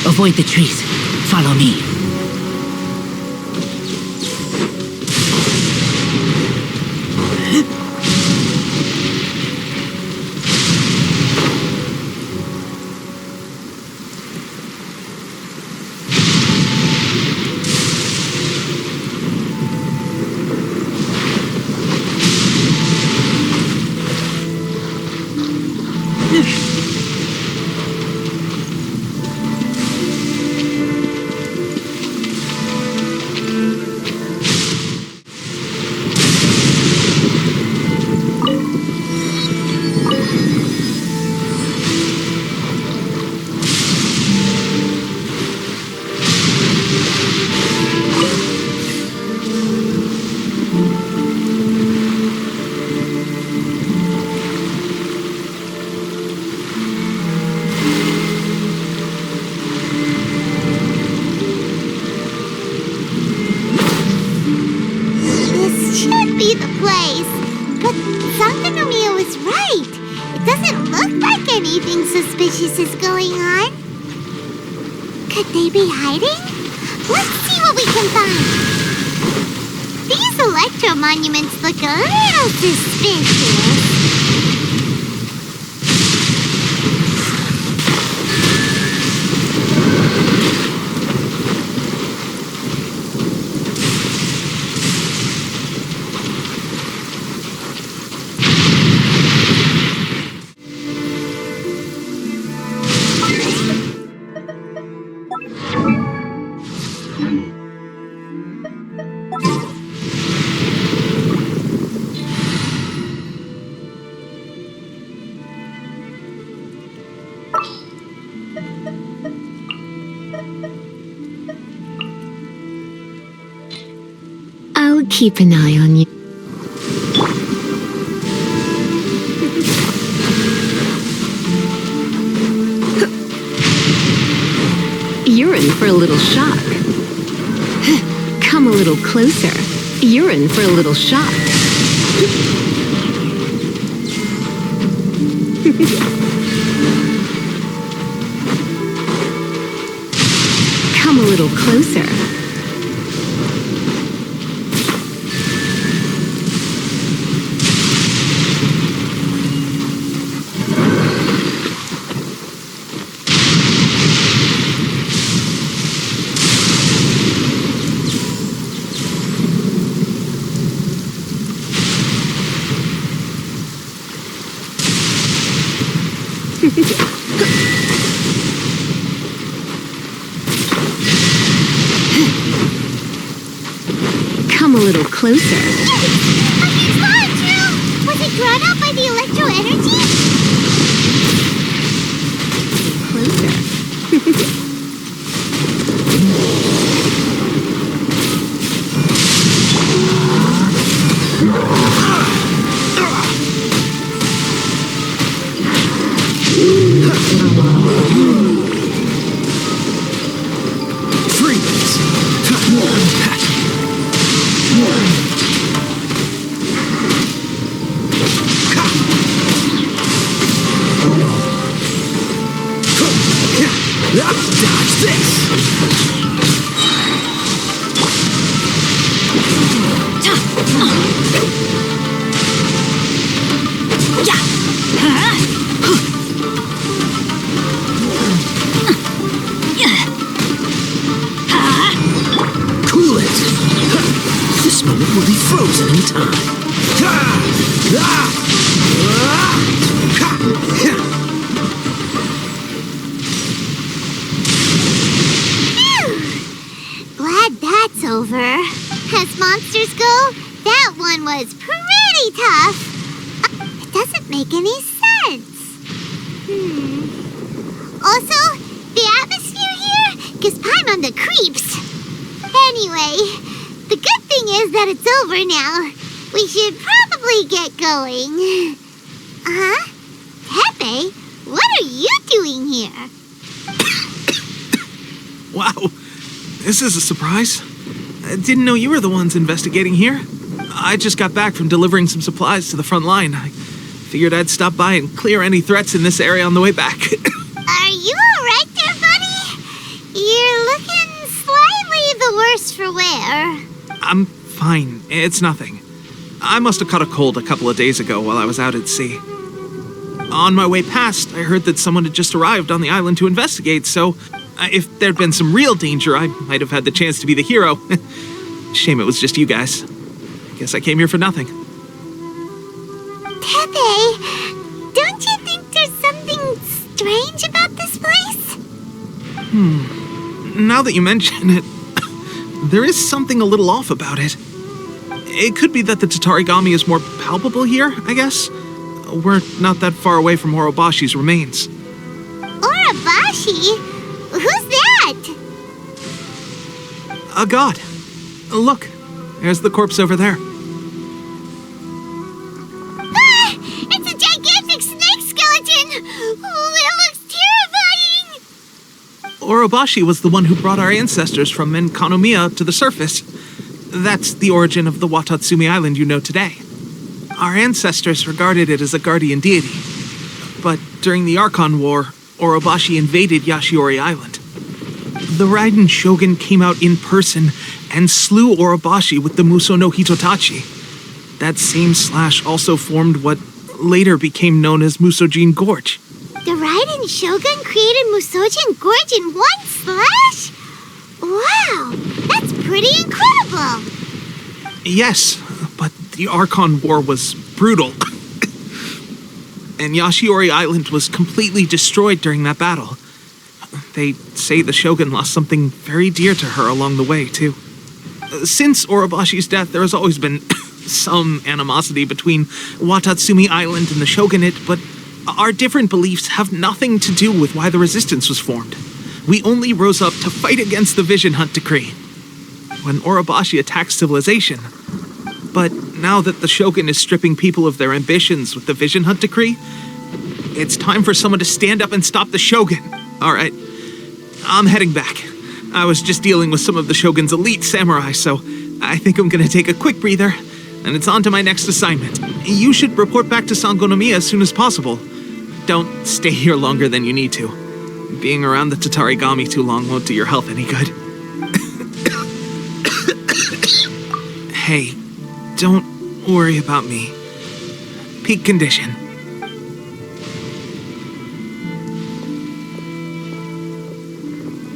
Avoid the trees. Follow me. Suspicious is going on? Could they be hiding? Let's see what we can find. These electro monuments look a little suspicious. I'll keep an eye on you. You're in for a little shock. Come a little closer. You're in for a little shock. Come a little closer. Come a little closer. A huge large! Was it drawn out by the electro energy? Closer. Dodge this! Cool it! This moment will be frozen in time. Over. As monsters go, that one was pretty tough. It doesn't make any sense. Also, the atmosphere here gives Paimon the creeps. Anyway, the good thing is that it's over now. We should probably get going. Huh? Pepe, what are you doing here? Wow, this is a surprise. I didn't know you were the ones investigating here. I just got back from delivering some supplies to the front line. I figured I'd stop by and clear any threats in this area on the way back. Are you alright there, buddy? You're looking slightly the worse for wear. I'm fine. It's nothing. I must have caught a cold a couple of days ago while I was out at sea. On my way past, I heard that someone had just arrived on the island to investigate, so if there'd been some real danger, I might have had the chance to be the hero. Shame it was just you guys. Guess I came here for nothing. Pepe, don't you think there's something strange about this place? Now that you mention it, there is something a little off about it. It could be that the Tatarigami is more palpable here, I guess. We're not that far away from Orobashi's remains. Orobashi? Who's that? A god. Look, there's the corpse over there. Ah! It's a gigantic snake skeleton! Oh, it looks terrifying! Orobashi was the one who brought our ancestors from N.O.V.A to the surface. That's the origin of the Watatsumi Island you know today. Our ancestors regarded it as a guardian deity. But during the Archon War, Orobashi invaded Yashiori Island. The Raiden Shogun came out in person and slew Orobashi with the Muso no Hitotachi. That same slash also formed what later became known as Musojin Gorge. The Raiden Shogun created Musojin Gorge in one slash? Wow, that's pretty incredible! Yes, but the Archon War was brutal. And Yashiori Island was completely destroyed during that battle. They say the Shogun lost something very dear to her along the way, too. Since Orobashi's death, there has always been some animosity between Watatsumi Island and the Shogunate, but our different beliefs have nothing to do with why the resistance was formed. We only rose up to fight against the Vision Hunt Decree when Orobashi attacked civilization. But now that the Shogun is stripping people of their ambitions with the Vision Hunt Decree, it's time for someone to stand up and stop the Shogun. All right, I'm heading back. I was just dealing with some of the Shogun's elite samurai, so I think I'm gonna take a quick breather, and it's on to my next assignment. You should report back to Sangonomiya as soon as possible. Don't stay here longer than you need to. Being around the Tatarigami too long won't do your health any good. Hey, don't worry about me. Peak condition.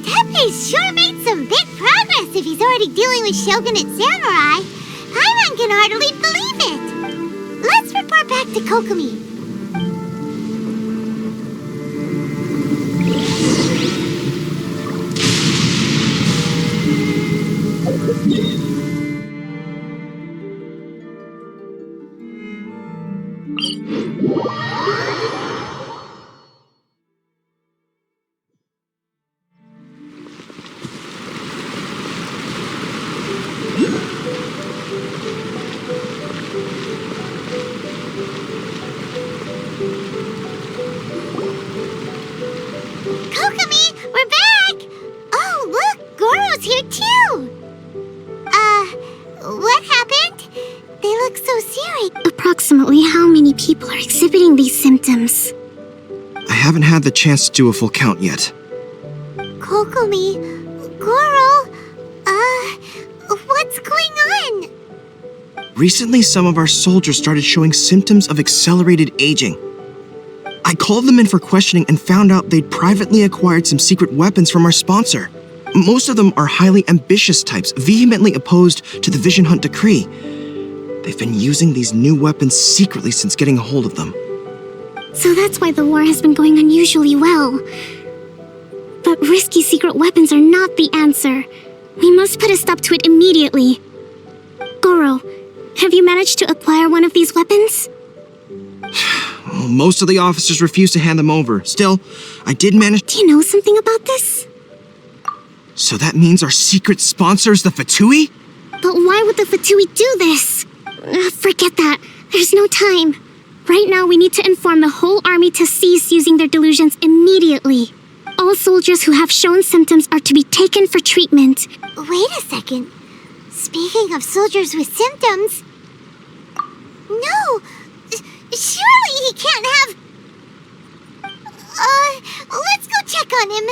Tepe's sure made some big progress if he's already dealing with Shogunate samurai. Paimon can hardly believe it. Let's report back to Kokomi. Kokomi, we're back! Oh, look, Goro's here too! What happened? They look so serious. Approximately how many people are exhibiting these symptoms? I haven't had the chance to do a full count yet. Kokomi, Goro, what's going on? Recently, some of our soldiers started showing symptoms of accelerated aging. I called them in for questioning and found out they'd privately acquired some secret weapons from our sponsor. Most of them are highly ambitious types, vehemently opposed to the Vision Hunt Decree. They've been using these new weapons secretly since getting a hold of them. So that's why the war has been going unusually well. But risky secret weapons are not the answer. We must put a stop to it immediately. Goro, have you managed to acquire one of these weapons? Most of the officers refuse to hand them over. Still, I did manage. Do you know something about this? So that means our secret sponsor is the Fatui? But why would the Fatui do this? Forget that. There's no time. Right now, we need to inform the whole army to cease using their delusions immediately. All soldiers who have shown symptoms are to be taken for treatment. Wait a second. Speaking of soldiers with symptoms... No! Surely he can't have... let's go check on him.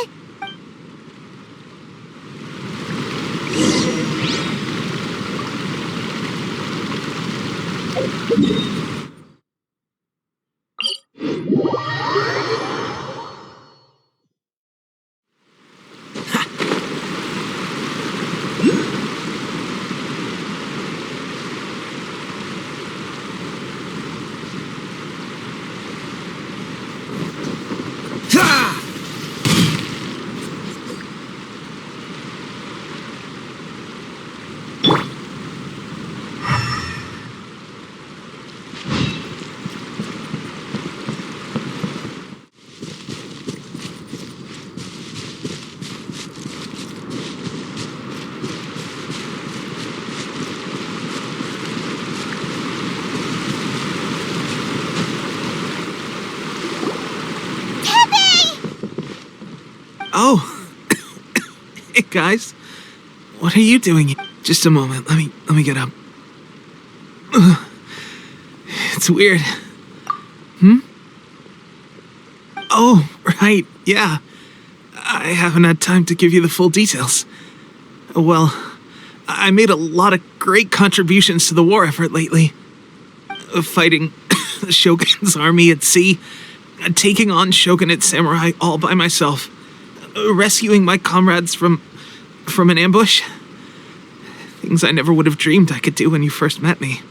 Oh. Hey, guys. What are you doing? Just a moment. Let me get up. It's weird. Oh, right. Yeah. I haven't had time to give you the full details. Well, I made a lot of great contributions to the war effort lately. Fighting the Shogun's army at sea, taking on Shogunate samurai all by myself, rescuing my comrades from an ambush. Things I never would have dreamed I could do when you first met me.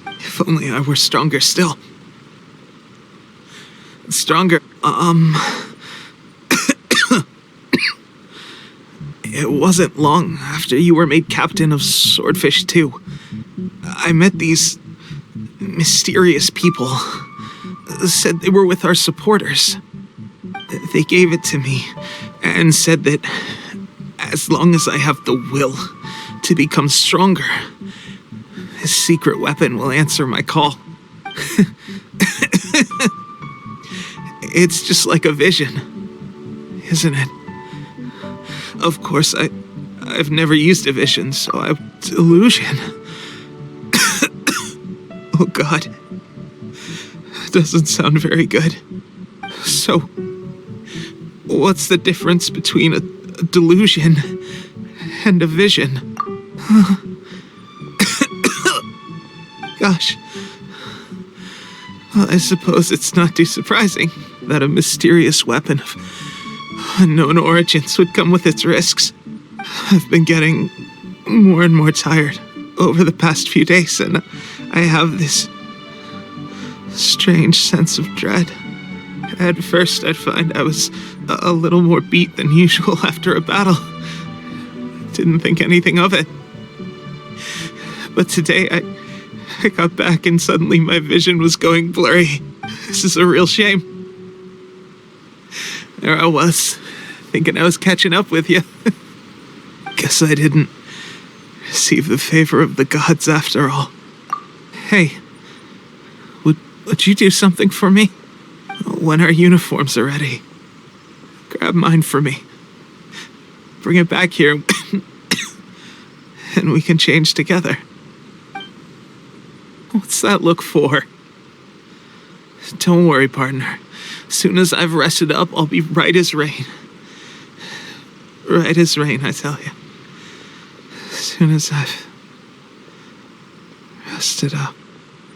If only I were stronger still. Stronger, It wasn't long after you were made captain of Swordfish 2. I met these mysterious people. Said they were with our supporters. They gave it to me and said that as long as I have the will to become stronger, this secret weapon will answer my call. It's just like a vision, isn't it? Of course, I've never used a vision, so delusion. Oh God. Doesn't sound very good. So, what's the difference between a delusion and a vision? Gosh. Well, I suppose it's not too surprising that a mysterious weapon of unknown origins would come with its risks. I've been getting more and more tired over the past few days, and I have this strange sense of dread. At first, I'd find I was a little more beat than usual after a battle. Didn't think anything of it. But today, I got back and suddenly my vision was going blurry. This is a real shame. There I was, thinking I was catching up with you. Guess I didn't receive the favor of the gods after all. Hey, would you do something for me? When our uniforms are ready, grab mine for me. Bring it back here, and we can change together. What's that look for? Don't worry, partner. As soon as I've rested up, I'll be right as rain. Right as rain, I tell you. As soon as I've rested up.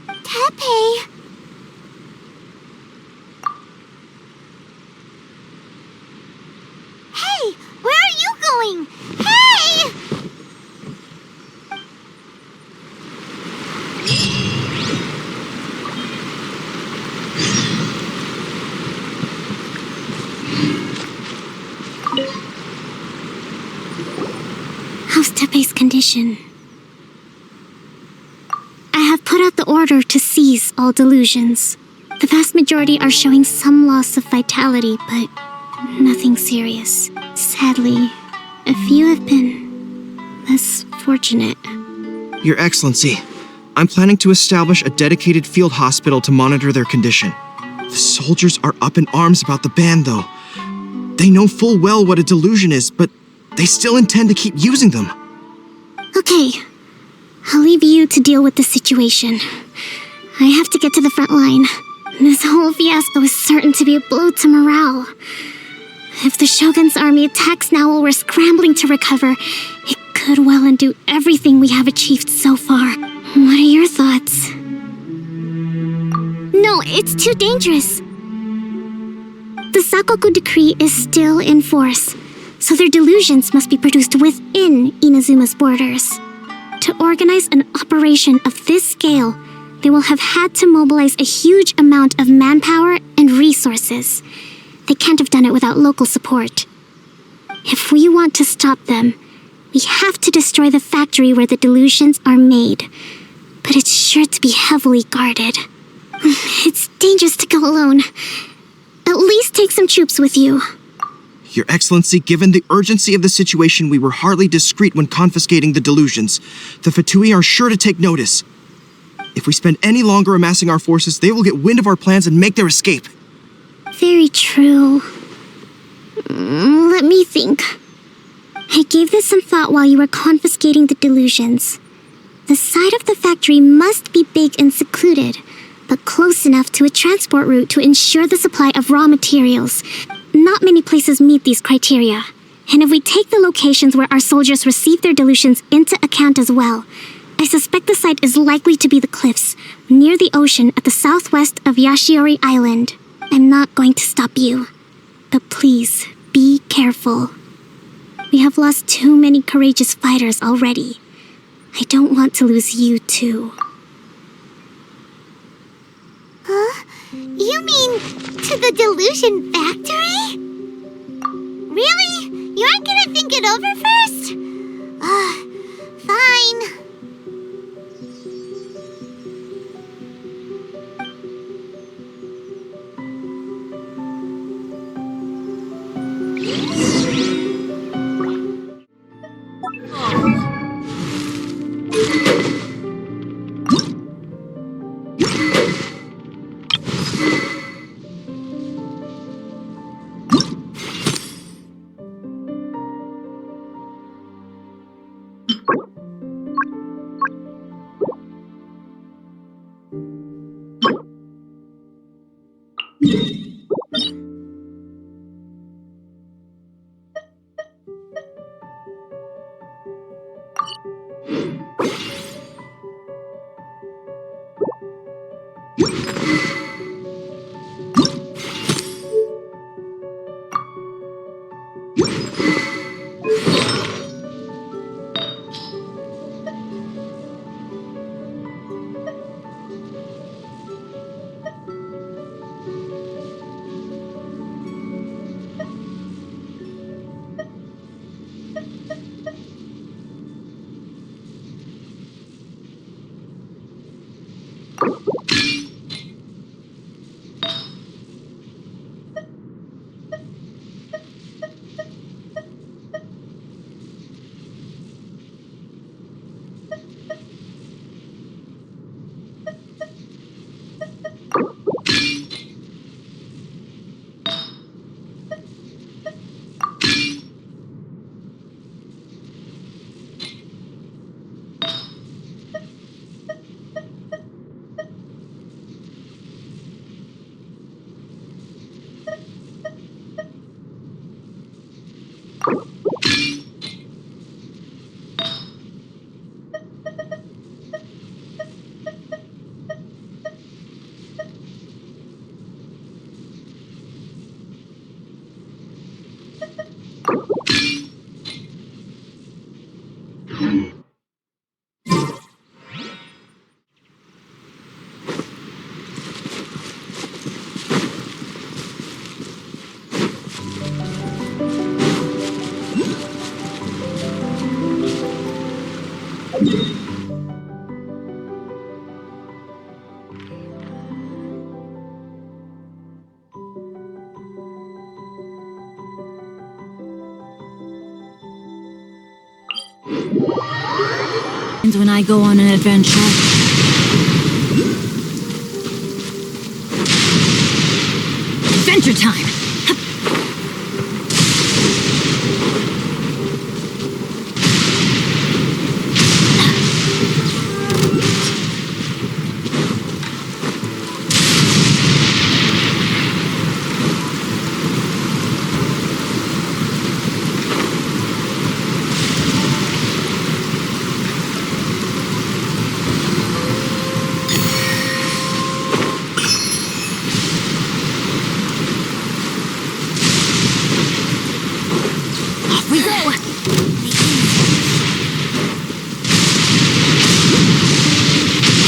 Tepe! Hey! Where are you going? Hey! How's Tepe's condition? I have put out the order to seize all delusions. The vast majority are showing some loss of vitality, but nothing serious. Sadly, a few have been less fortunate. Your Excellency, I'm planning to establish a dedicated field hospital to monitor their condition. The soldiers are up in arms about the ban, though. They know full well what a delusion is, but they still intend to keep using them. Okay, I'll leave you to deal with the situation. I have to get to the front line. This whole fiasco is certain to be a blow to morale. If the Shogun's army attacks now while we're scrambling to recover, it could well undo everything we have achieved so far. What are your thoughts? No, it's too dangerous. The Sakoku decree is still in force, so their delusions must be produced within Inazuma's borders. To organize an operation of this scale, they will have had to mobilize a huge amount of manpower and resources. They can't have done it without local support. If we want to stop them, we have to destroy the factory where the delusions are made. But it's sure to be heavily guarded. It's dangerous to go alone. At least take some troops with you. Your Excellency, given the urgency of the situation, we were hardly discreet when confiscating the delusions. The Fatui are sure to take notice. If we spend any longer amassing our forces, they will get wind of our plans and make their escape. Very true. Let me think. I gave this some thought while you were confiscating the delusions. The side of the factory must be big and secluded, but close enough to a transport route to ensure the supply of raw materials. Not many places meet these criteria. And if we take the locations where our soldiers receive their delusions into account as well, I suspect the site is likely to be the cliffs, near the ocean at the southwest of Yashiori Island. I'm not going to stop you, but please, be careful. We have lost too many courageous fighters already. I don't want to lose you too. Huh? You mean to the delusion factory? Really? You aren't gonna think it over first? Fine. When I go on an adventure, Adventure time! We go!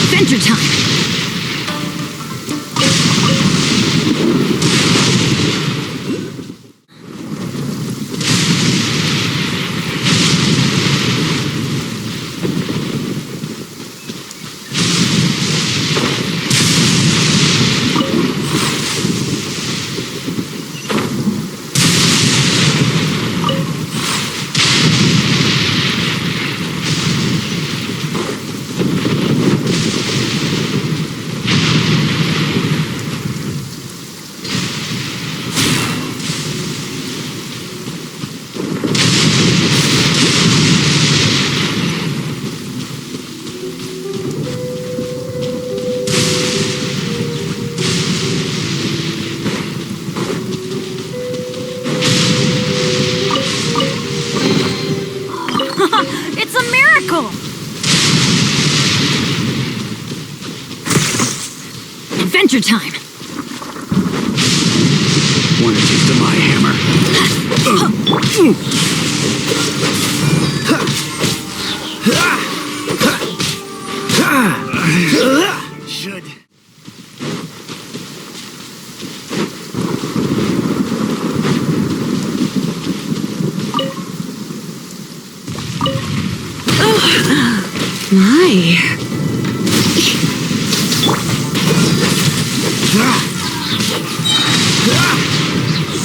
Adventure time! It's a miracle! Adventure time! Want a taste of my hammer? Should. My.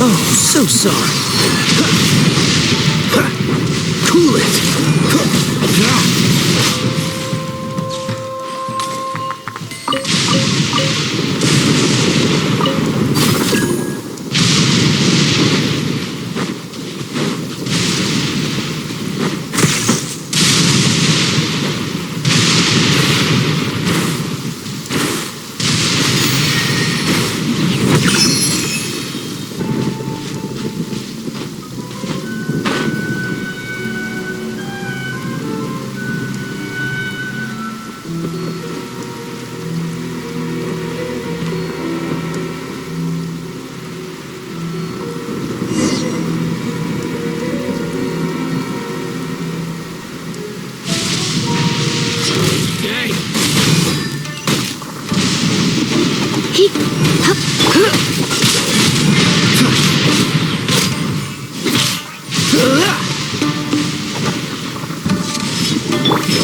Oh, so sorry. Cool it.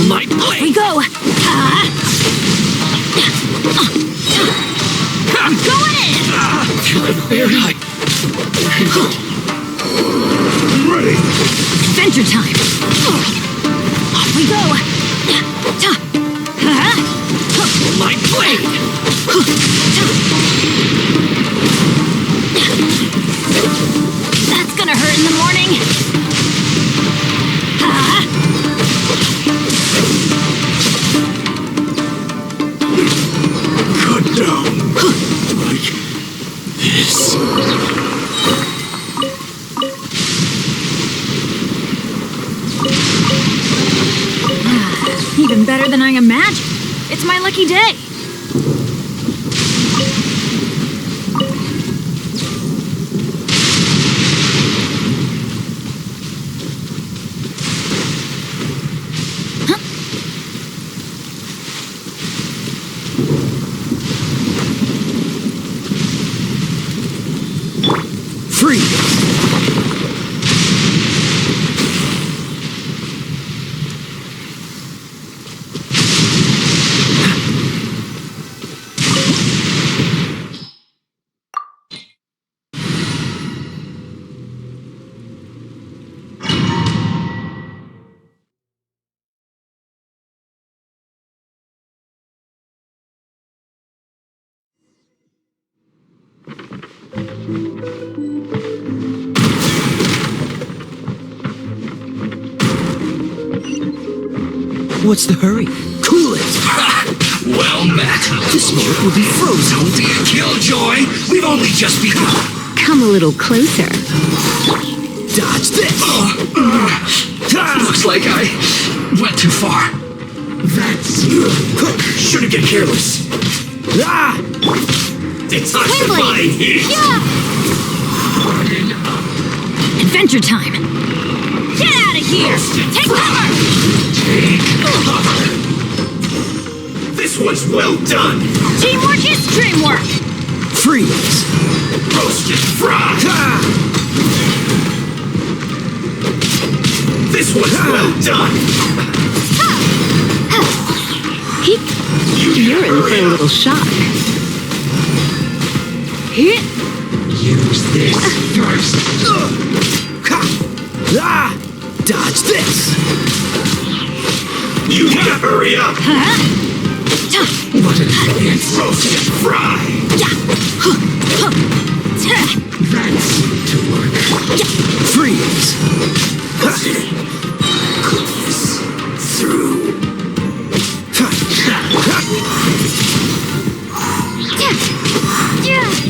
My blade. We go! I'm going in! Feeling very high. Ready. Adventure time! Off we go! My blade. That's gonna hurt in the morning! Cut down. Like this. Even better than I imagined. It's my lucky day. Free. What's the hurry? Cool it! Well met. This moment will be frozen. Don't be a killjoy. We've only just begun. Come a little closer. Dodge this! Looks like I went too far. That's... Shouldn't get careless. Ah! It's not flying heat. Adventure time! Get out of here! Take cover! Take cover. This was well done. Teamwork is dreamwork! Freeze! Roasted fry. This was well done. You're in for a little shock. Use this first. Ah! Dodge this! You need to hurry up. What an it's roasted fry. That's to work. Freeze! Cook this through.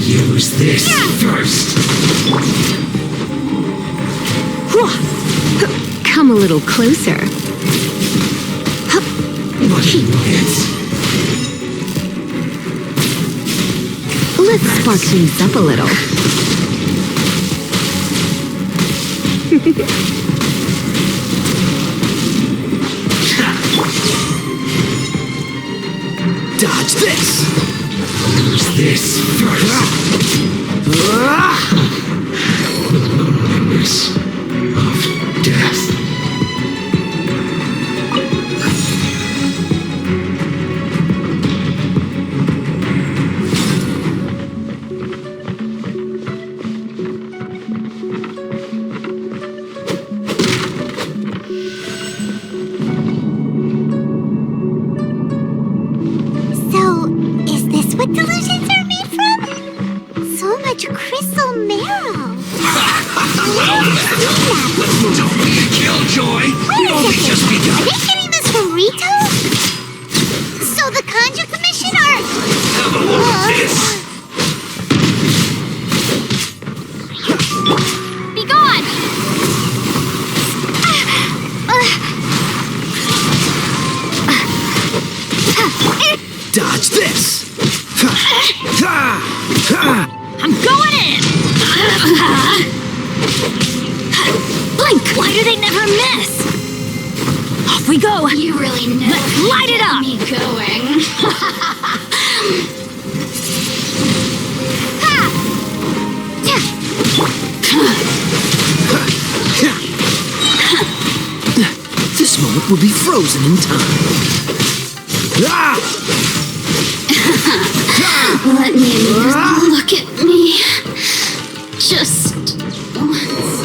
Use this first. Come a little closer. What an annoyance. Let's spark things up a little. Dodge this! Use this first. Memories of death. So, is this what delusions are made from? So much crystal marrow. Well met. Don't be a killjoy. We've only just Are begun. they getting this from Rito? So the Conjure Commission are... Have a look at this. Be gone! Dodge this! I'm going in! Blink! Why do they never miss? Off we go! You really know. Let's light it up! Me going. This moment will be frozen in time. Ah! Let me look at me. Just once.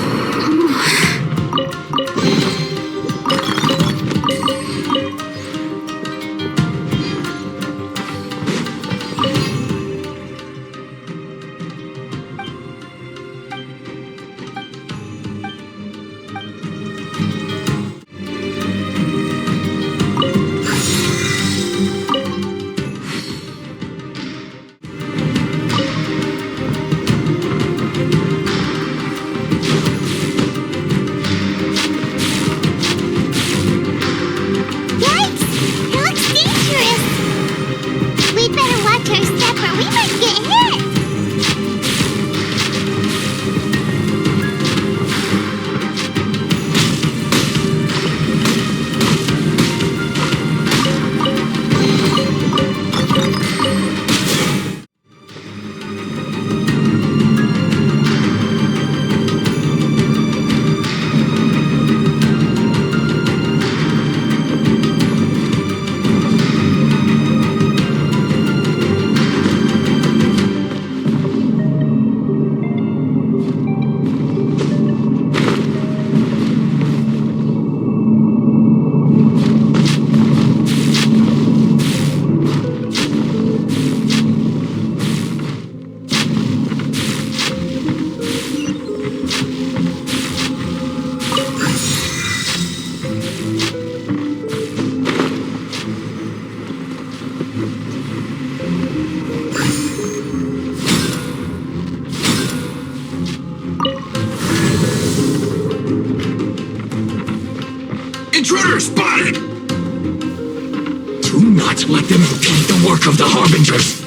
not let them impede the work of the Harbingers.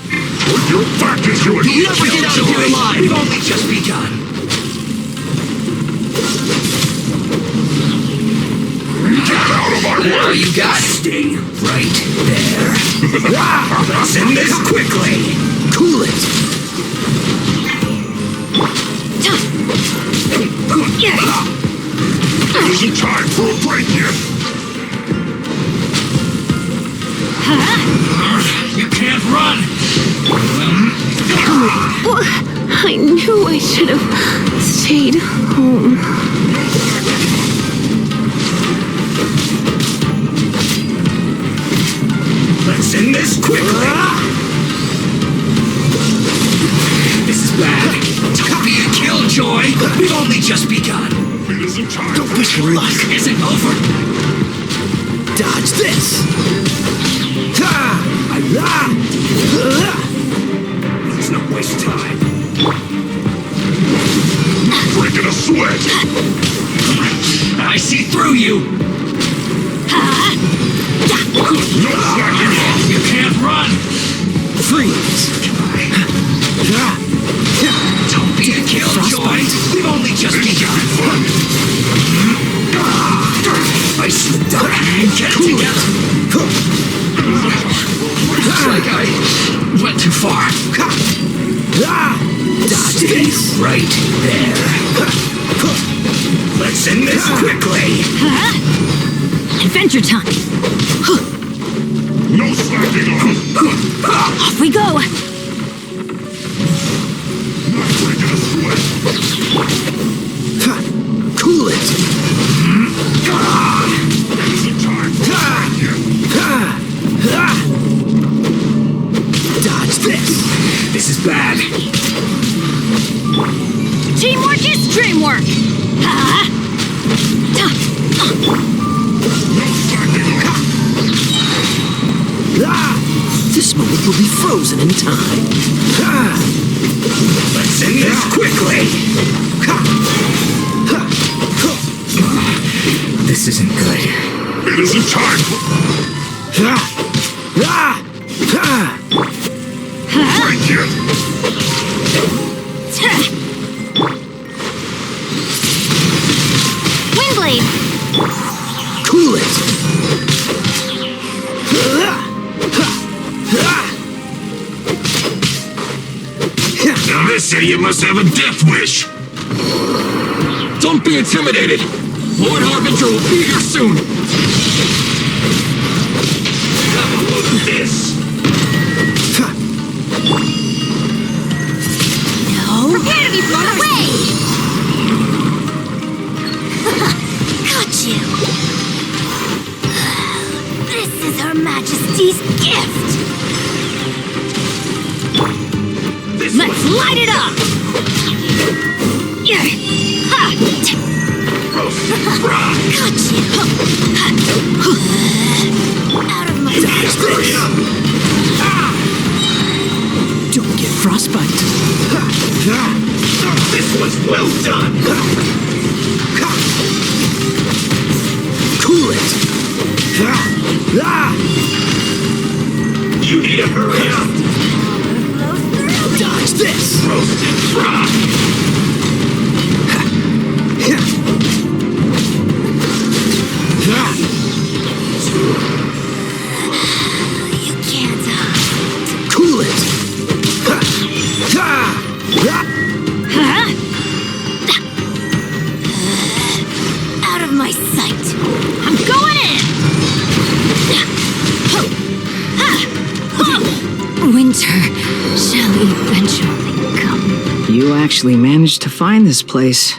Your back is your You'll never get out of here alive. We've only just begun. Get out of my way! You got stay right there. Let's end this quickly. Cool it. Isn't time for a break yet. You can't run. I knew I should have stayed home. Let's end this quickly. This is bad. Don't be a killjoy. We've only just begun. It isn't time. Don't wish your luck. Isn't over. Dodge this. Let's not waste time. Breaking a sweat. I see through you. No slacking off. You can't run. Freeze. Don't be a killjoy. We've only just begun. I slipped out. Get it together. Looks like I went too far. Dodge this. Right there. Let's end this quickly. Adventure time. No slacking off. Off we go. Not breaking a sweat. Cool it. Isn't time. Dodge this. This is bad. Teamwork is dreamwork. This moment will be frozen in time. Let's end this quickly. This isn't good. It isn't time. Break it. Windblade. Cool it. Now this idiot must have a death wish. Don't be intimidated. Lord Harbinger will be here soon. Have a look at this. Prepare to be blown away! Got you! This is Her Majesty's gift! Let's light it up! Ha! Got you! Out of my Hurry up! Don't get frostbite. This was well done. Cool it. You need to hurry up. Dodge this. Roasted frog. You can't Cool it. out of my sight. I'm going in! Winter shall eventually come. You actually managed to find this place.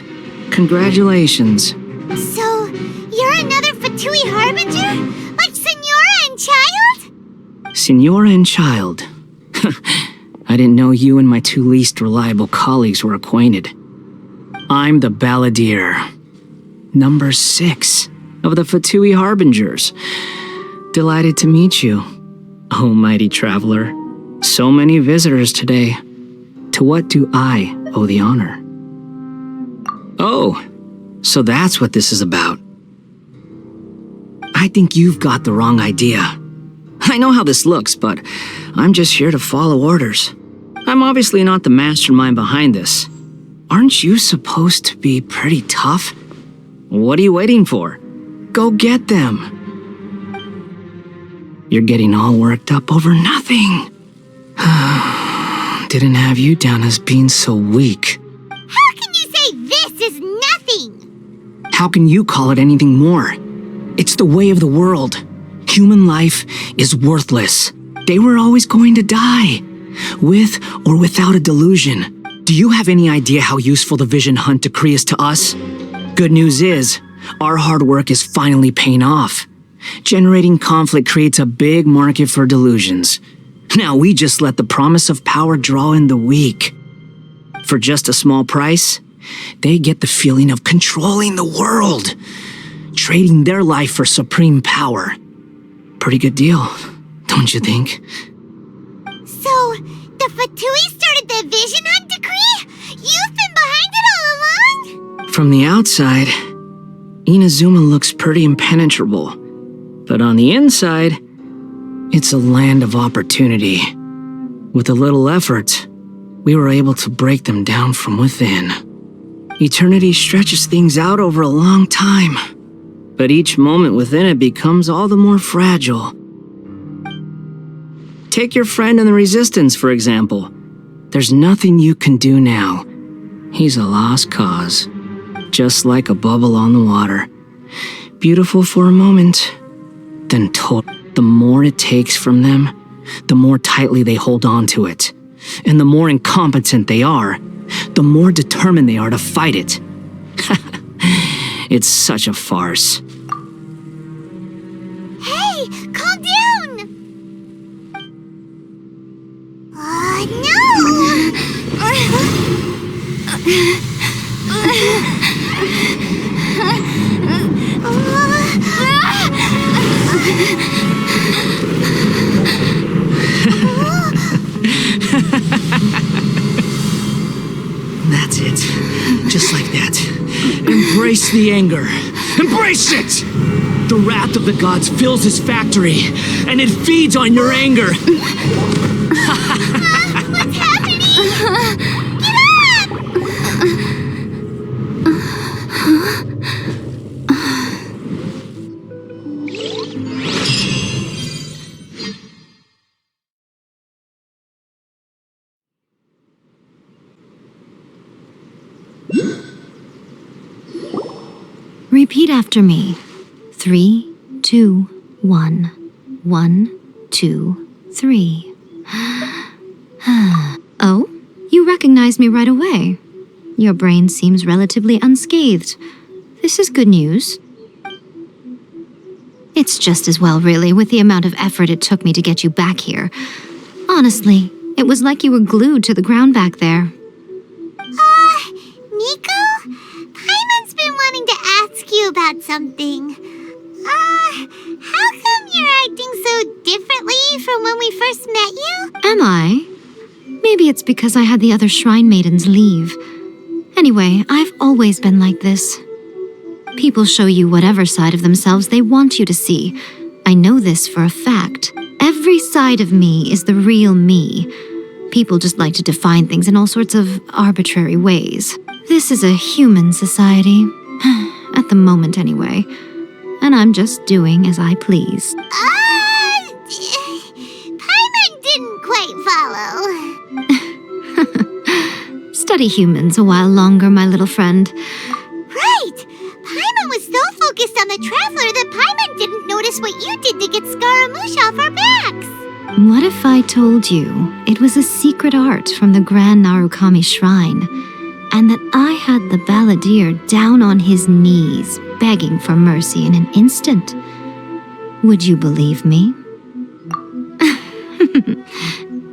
Congratulations. So, you're another Fatui Harbinger? Like Senora and Child? Senora and Child. I didn't know you and my two least reliable colleagues were acquainted. I'm the Balladeer, number 6 of the Fatui Harbingers. Delighted to meet you, oh mighty traveler. So many visitors today. To what do I owe the honor? Oh, so that's what this is about. I think you've got the wrong idea. I know how this looks, but I'm just here to follow orders. I'm obviously not the mastermind behind this. Aren't you supposed to be pretty tough? What are you waiting for? Go get them. You're getting all worked up over nothing. Didn't have you down as being so weak. How can you say this is nothing? How can you call it anything more? It's the way of the world. Human life is worthless. They were always going to die, with or without a delusion. Do you have any idea how useful the Vision Hunt decree is to us? Good news is, our hard work is finally paying off. Generating conflict creates a big market for delusions. Now we just let the promise of power draw in the weak. For just a small price, they get the feeling of controlling the world, trading their life for supreme power. Pretty good deal, don't you think? So, the Fatui started the Vision Hunt decree? You've been behind it all along? From the outside, Inazuma looks pretty impenetrable. But on the inside, it's a land of opportunity. With a little effort, we were able to break them down from within. Eternity stretches things out over a long time, but each moment within it becomes all the more fragile. Take your friend in the Resistance, for example. There's nothing you can do now. He's a lost cause, just like a bubble on the water. Beautiful for a moment, then total. The more it takes from them, the more tightly they hold on to it. And the more incompetent they are, the more determined they are to fight it. It's such a farce. Hey, calm down! That's it. Just like that. Embrace the anger. Embrace it! The wrath of the gods fills this factory, and it feeds on your anger. What's happening? Get up! Repeat after me. 3, 2, 1. 1, 2, 3. Oh, you recognize me right away. Your brain seems relatively unscathed. This is good news. It's just as well, really, with the amount of effort it took me to get you back here. Honestly, it was like you were glued to the ground back there. Nico? Paimon's been wanting to ask you about something. How come you're acting so differently from when we first met you? Am I? Maybe it's because I had the other shrine maidens leave. Anyway, I've always been like this. People show you whatever side of themselves they want you to see. I know this for a fact. Every side of me is the real me. People just like to define things in all sorts of arbitrary ways. This is a human society. At the moment, anyway. And I'm just doing as I please. Paimon didn't quite follow. Study humans a while longer, my little friend. Right! Paimon was so focused on the Traveler that Paimon didn't notice what you did to get Scaramouche off our backs. What if I told you it was a secret art from the Grand Narukami Shrine, and that I had the balladeer down on his knees, begging for mercy in an instant? Would you believe me?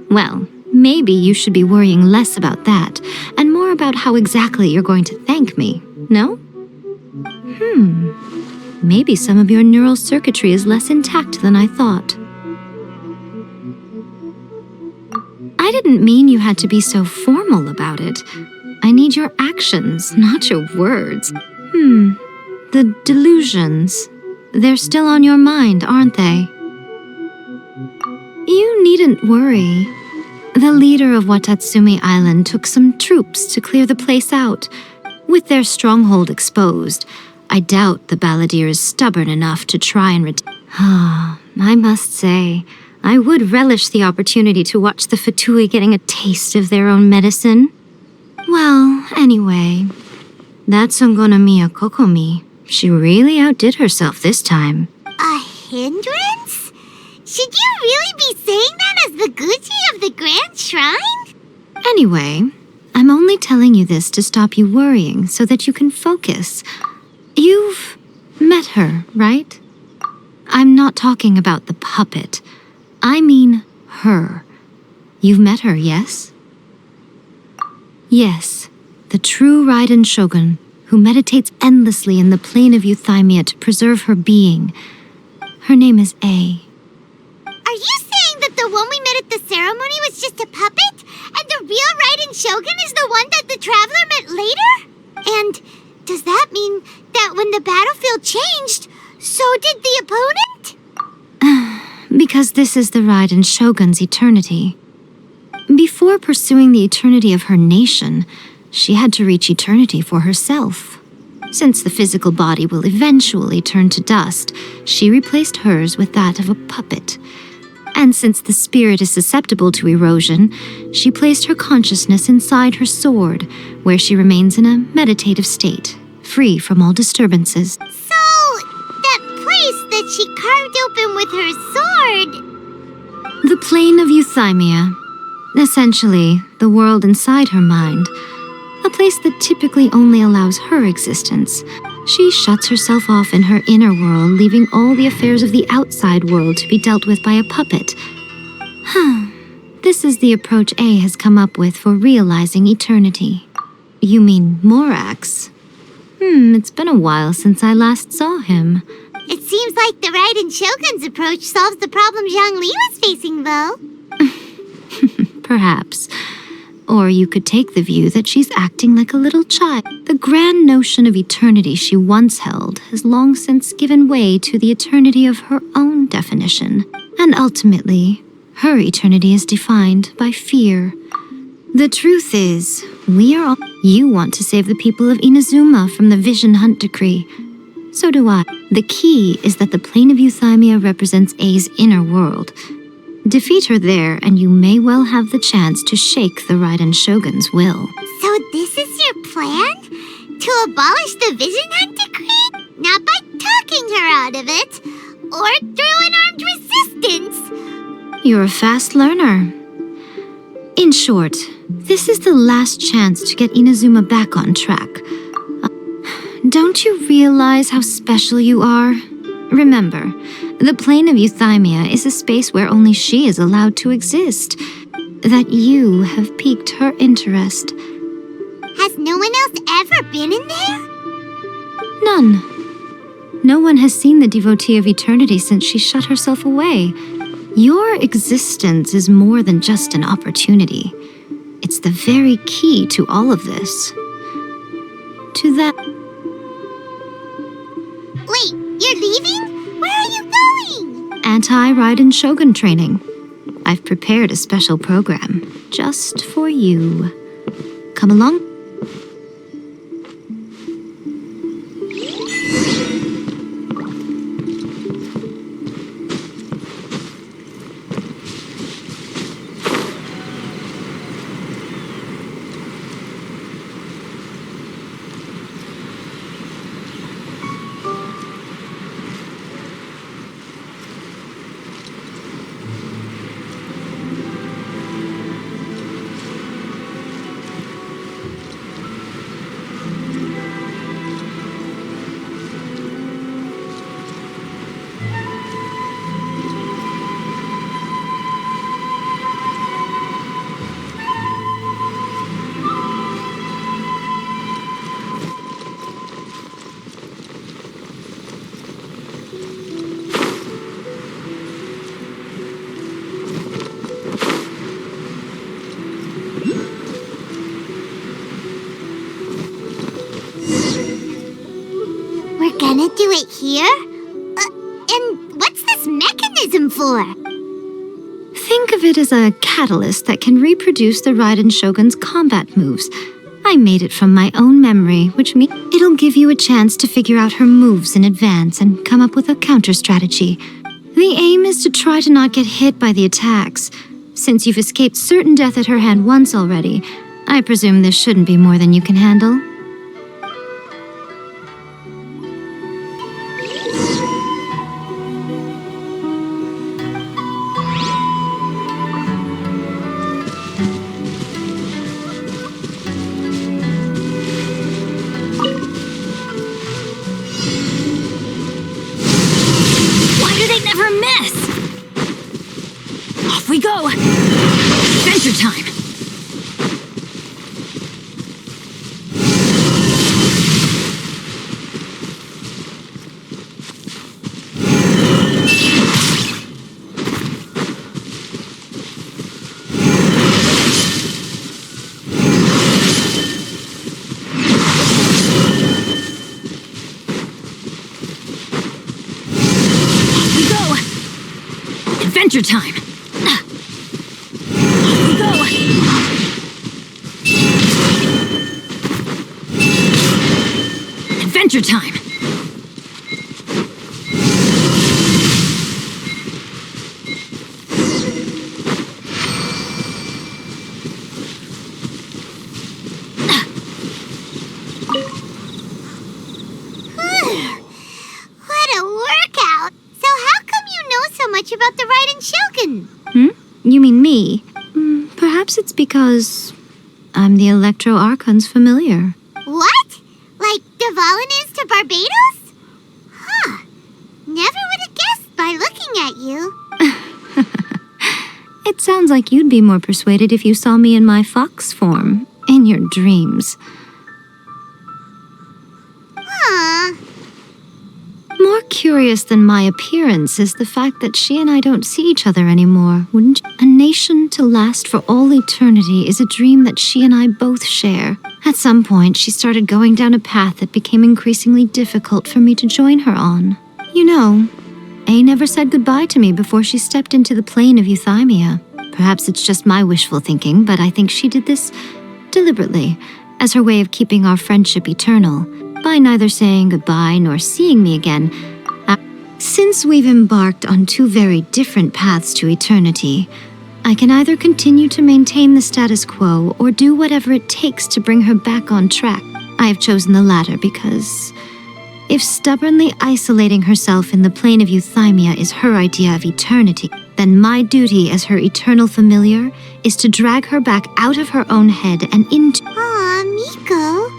Well, maybe you should be worrying less about that, and more about how exactly you're going to thank me, no? Maybe some of your neural circuitry is less intact than I thought. I didn't mean you had to be so formal about it. I need your actions, not your words. The delusions. They're still on your mind, aren't they? needn't worry. The leader of Watatsumi Island took some troops to clear the place out. With their stronghold exposed, I doubt the Balladeer is stubborn enough to try and I must say, I would relish the opportunity to watch the Fatui getting a taste of their own medicine. Well, anyway, that Songonomiya Kokomi, she really outdid herself this time. A hindrance? Should you really be saying that as the Gucci of the Grand Shrine? Anyway, I'm only telling you this to stop you worrying so that you can focus. You've met her, right? I'm not talking about the puppet. I mean her. You've met her, yes? Yes, the true Raiden Shogun, who meditates endlessly in the plane of Euthymia to preserve her being. Her name is A. Are you saying that the one we met at the ceremony was just a puppet? And the real Raiden Shogun is the one that the Traveler met later? And does that mean that when the battlefield changed, so did the opponent? Because this is the Raiden Shogun's eternity. Before pursuing the eternity of her nation, she had to reach eternity for herself. Since the physical body will eventually turn to dust, she replaced hers with that of a puppet. And since the spirit is susceptible to erosion, she placed her consciousness inside her sword, where she remains in a meditative state, free from all disturbances. So, that place that she carved open with her sword... The plane of Euthymia. Essentially, the world inside her mind. A place that typically only allows her existence. She shuts herself off in her inner world, leaving all the affairs of the outside world to be dealt with by a puppet. This is the approach A has come up with for realizing eternity. You mean Morax? It's been a while since I last saw him. It seems like the Raiden Shogun's approach solves the problem Zhongli was facing, though. Perhaps. Or you could take the view that she's acting like a little child. The grand notion of eternity she once held has long since given way to the eternity of her own definition. And ultimately, her eternity is defined by fear. The truth is, we are all... You want to save the people of Inazuma from the Vision Hunt decree. So do I. The key is that the plane of Euthymia represents A's inner world. Defeat her there, and you may well have the chance to shake the Raiden Shogun's will. So this is your plan? To abolish the Vision Hunt decree? Not by talking her out of it, or through an armed resistance. You're a fast learner. In short, this is the last chance to get Inazuma back on track. Don't you realize how special you are? Remember, the plane of Euthymia is a space where only she is allowed to exist. That you have piqued her interest. Has no one else ever been in there? None. No one has seen the devotee of eternity since she shut herself away. Your existence is more than just an opportunity. It's the very key to all of this. To that... Wait, you're leaving? Where are you going? Anti-Raiden Shogun training. I've prepared a special program just for you. Come along. Gonna do it here? And what's this mechanism for? Think of it as a catalyst that can reproduce the Raiden Shogun's combat moves. I made it from my own memory, which means it'll give you a chance to figure out her moves in advance and come up with a counter strategy. The aim is to try to not get hit by the attacks. Since you've escaped certain death at her hand once already, I presume this shouldn't be more than you can handle. Why do they never miss? Off we go! Adventure time! Adventure time! Off we go! Adventure time! What a workout! So how come you know so much about the Raiden Shogun? You mean me? Perhaps it's because I'm the Electro Archon's familiar. What? Like Devalin is to Barbados? Huh. Never would have guessed by looking at you. It sounds like you'd be more persuaded if you saw me in my fox form, in your dreams. Huh. More curious than my appearance is the fact that she and I don't see each other anymore, wouldn't you? A nation to last for all eternity is a dream that she and I both share. At some point, she started going down a path that became increasingly difficult for me to join her on. You know, A never said goodbye to me before she stepped into the plane of euthymia. Perhaps it's just my wishful thinking, but I think she did this deliberately, as her way of keeping our friendship eternal, by neither saying goodbye nor seeing me again. Since we've embarked on two very different paths to eternity, I can either continue to maintain the status quo or do whatever it takes to bring her back on track. I have chosen the latter because if stubbornly isolating herself in the plane of euthymia is her idea of eternity, then my duty as her eternal familiar is to drag her back out of her own head and into— Aw, Miko,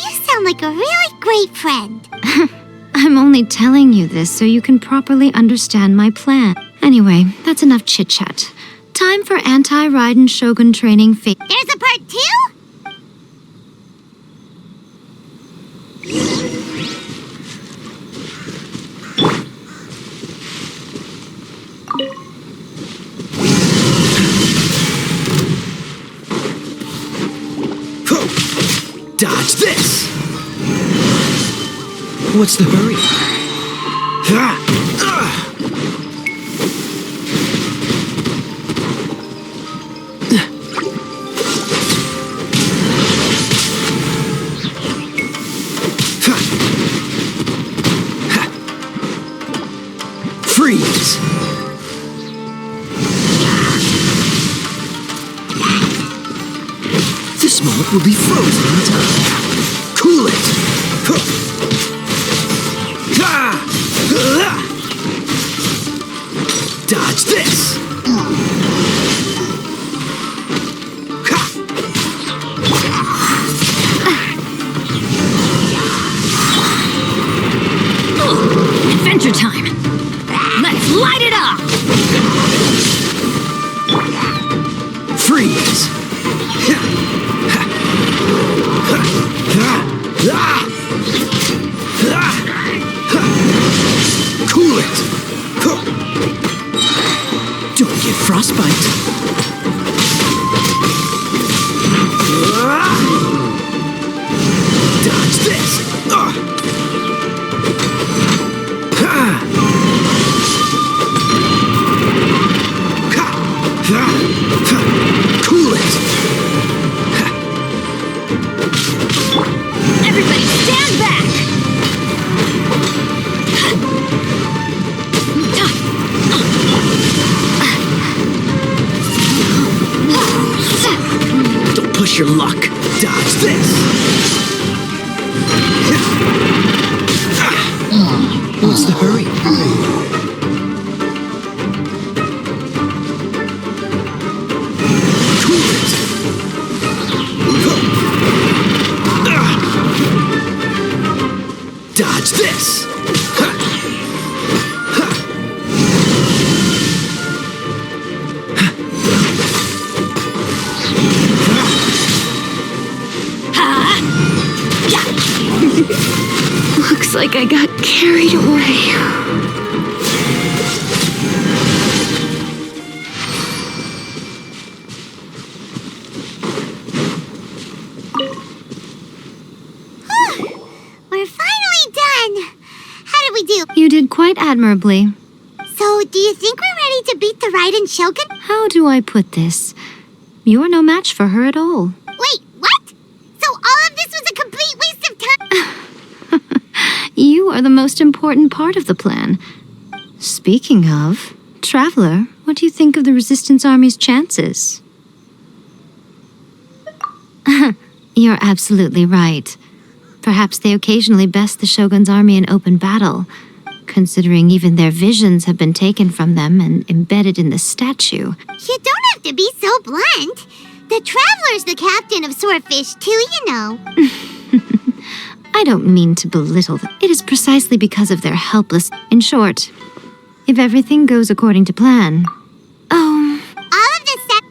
you sound like a really great friend. I'm only telling you this so you can properly understand my plan. Anyway, that's enough chit-chat. Time for anti-Raiden Shogun training phase. There's a part 2? Dodge this! What's the hurry? Freeze! This moment will be frozen in time. Cool it! Dodge this! Adventure time! Let's light it up! Freeze! Cool it! Don't get frostbite! Dodge this! Test your luck. Dodge this. What's the hurry? Cool it. Dodge this. Looks like I got carried away. We're finally done. How did we do? You did quite admirably. So, do you think we're ready to beat the Raiden Shogun? How do I put this? You're no match for her at all. Wait, what? So all of this was a complete waste of time? You are the most important part of the plan. Speaking of, Traveler, what do you think of the Resistance Army's chances? You're absolutely right. Perhaps they occasionally best the Shogun's army in open battle, considering even their visions have been taken from them and embedded in the statue. You don't have to be so blunt. The Traveler's the captain of Swordfish too, you know. I don't mean to belittle them. It is precisely because of their helpless... In short, if everything goes according to plan... Oh... All of this stuff...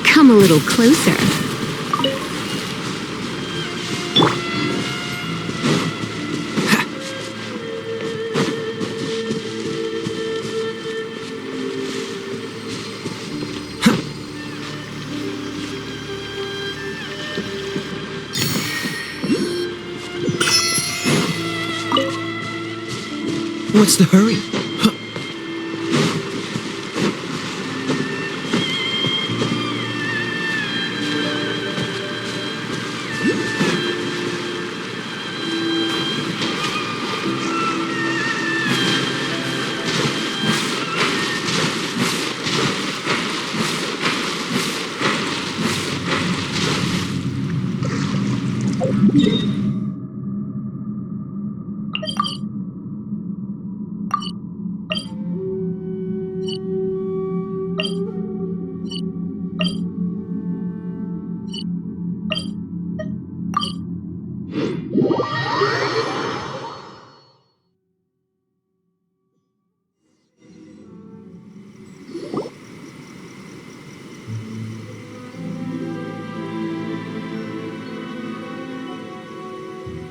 Come a little closer. What's the hurry?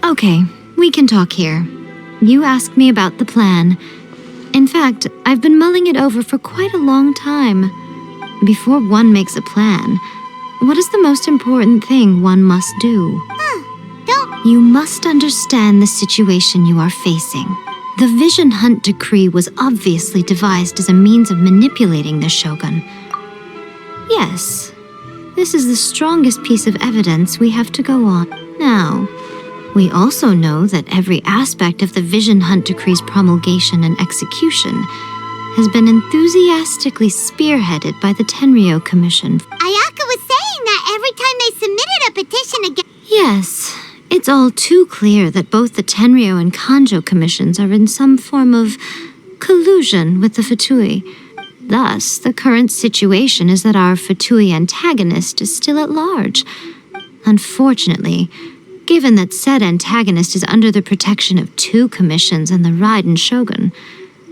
Okay, we can talk here. You asked me about the plan. In fact, I've been mulling it over for quite a long time. Before one makes a plan, what is the most important thing one must do? Don't... You must understand the situation you are facing. The Vision Hunt Decree was obviously devised as a means of manipulating the Shogun. Yes, this is the strongest piece of evidence we have to go on. Now, we also know that every aspect of the Vision Hunt Decree's promulgation and execution has been enthusiastically spearheaded by the Tenryou Commission. Ayaka was saying that every time they submitted a petition against... Yes, it's all too clear that both the Tenryou and Kanjo commissions are in some form of collusion with the Fatui. Thus, the current situation is that our Fatui antagonist is still at large. Unfortunately, given that said antagonist is under the protection of two commissions and the Raiden Shogun,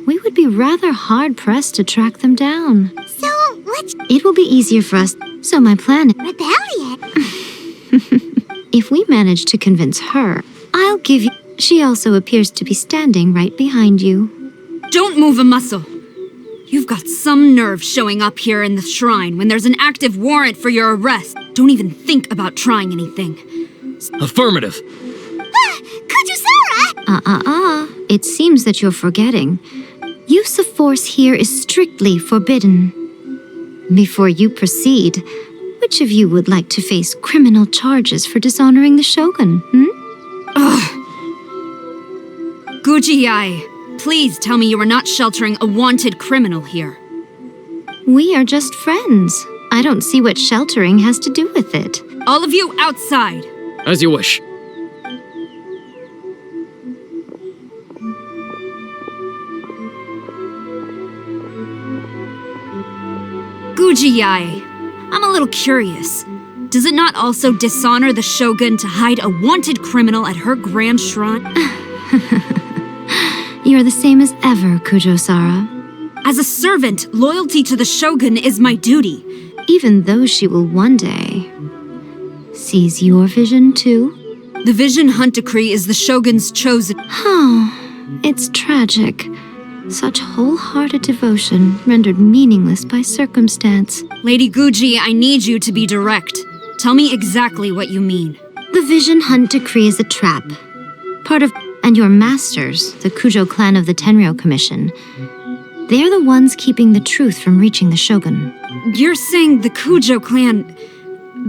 we would be rather hard-pressed to track them down. So, let's... It will be easier for us, so my plan is... Rebellion? If we manage to convince her, I'll give you... She also appears to be standing right behind you. Don't move a muscle. You've got some nerve showing up here in the shrine when there's an active warrant for your arrest. Don't even think about trying anything. Affirmative. It seems that you're forgetting. Use of force here is strictly forbidden. Before you proceed, which of you would like to face criminal charges for dishonoring the Shogun, Guji-ai, please tell me you are not sheltering a wanted criminal here. We are just friends. I don't see what sheltering has to do with it. All of you outside! As you wish. Guji-ai, I'm a little curious. Does it not also dishonor the Shogun to hide a wanted criminal at her grand shrine? You're the same as ever, Kujo-Sara. As a servant, loyalty to the Shogun is my duty. Even though she will one day seize your vision too. The Vision Hunt Decree is the Shogun's chosen... Oh, it's tragic. Such wholehearted devotion rendered meaningless by circumstance. Lady Guji, I need you to be direct. Tell me exactly what you mean. The Vision Hunt Decree is a trap. Part of... And your masters, the Kujo clan of the Tenryou Commission, they're the ones keeping the truth from reaching the Shogun. You're saying the Kujo clan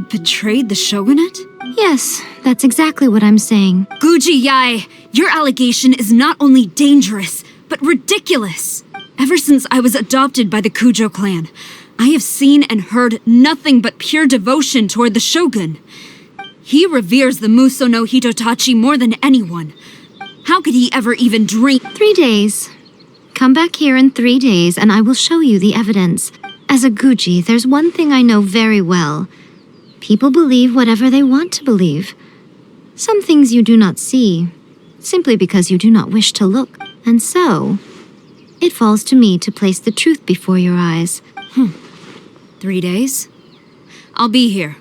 betrayed the Shogunate? Yes, that's exactly what I'm saying. Guji-ai, your allegation is not only dangerous, but ridiculous. Ever since I was adopted by the Kujo clan, I have seen and heard nothing but pure devotion toward the Shogun. He reveres the Muso no Hitotachi more than anyone. How could he ever even dream? 3 days. Come back here in 3 days and I will show you the evidence. As a Guji, there's one thing I know very well. People believe whatever they want to believe. Some things you do not see, simply because you do not wish to look. And so, it falls to me to place the truth before your eyes. 3 days? I'll be here.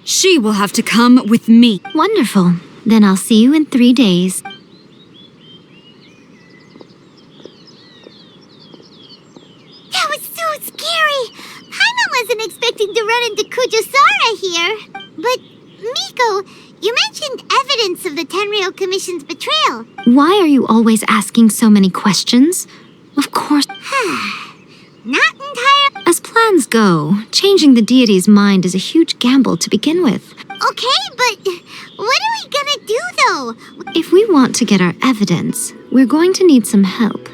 She will have to come with me. Wonderful. Then I'll see you in 3 days. That was so scary! Paimon wasn't expecting to run into Kujo-Sara here. But, Miko, you mentioned evidence of the Tenryou Commission's betrayal. Why are you always asking so many questions? Of course. Not entirely. As plans go, changing the deity's mind is a huge gamble to begin with. Okay, but what are we gonna do, though? If we want to get our evidence, we're going to need some help.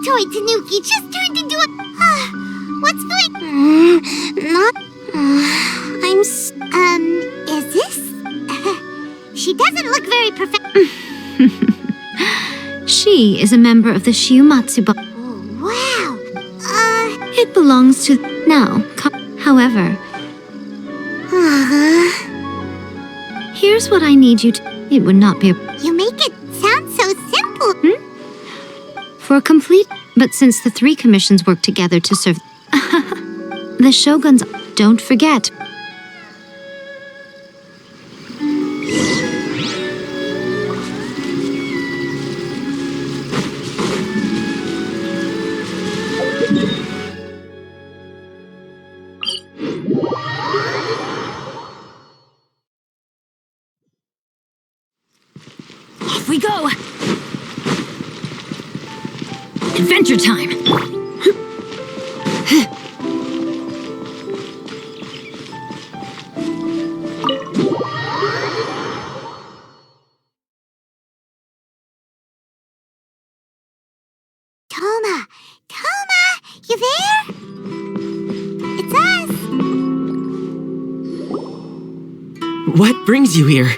Toy Tanuki just turned into a... what's going... is this... she doesn't look very She is a member of the Shiumatsuba. Oh, wow. It belongs to... Now, however... Here's what I need you to... It would not be a... You make it sound so simple. For a complete... But since the 3 commissions work together to serve... the Shogun's... Don't forget. Off we go! Adventure time! Toma! Toma! You there? It's us! What brings you here?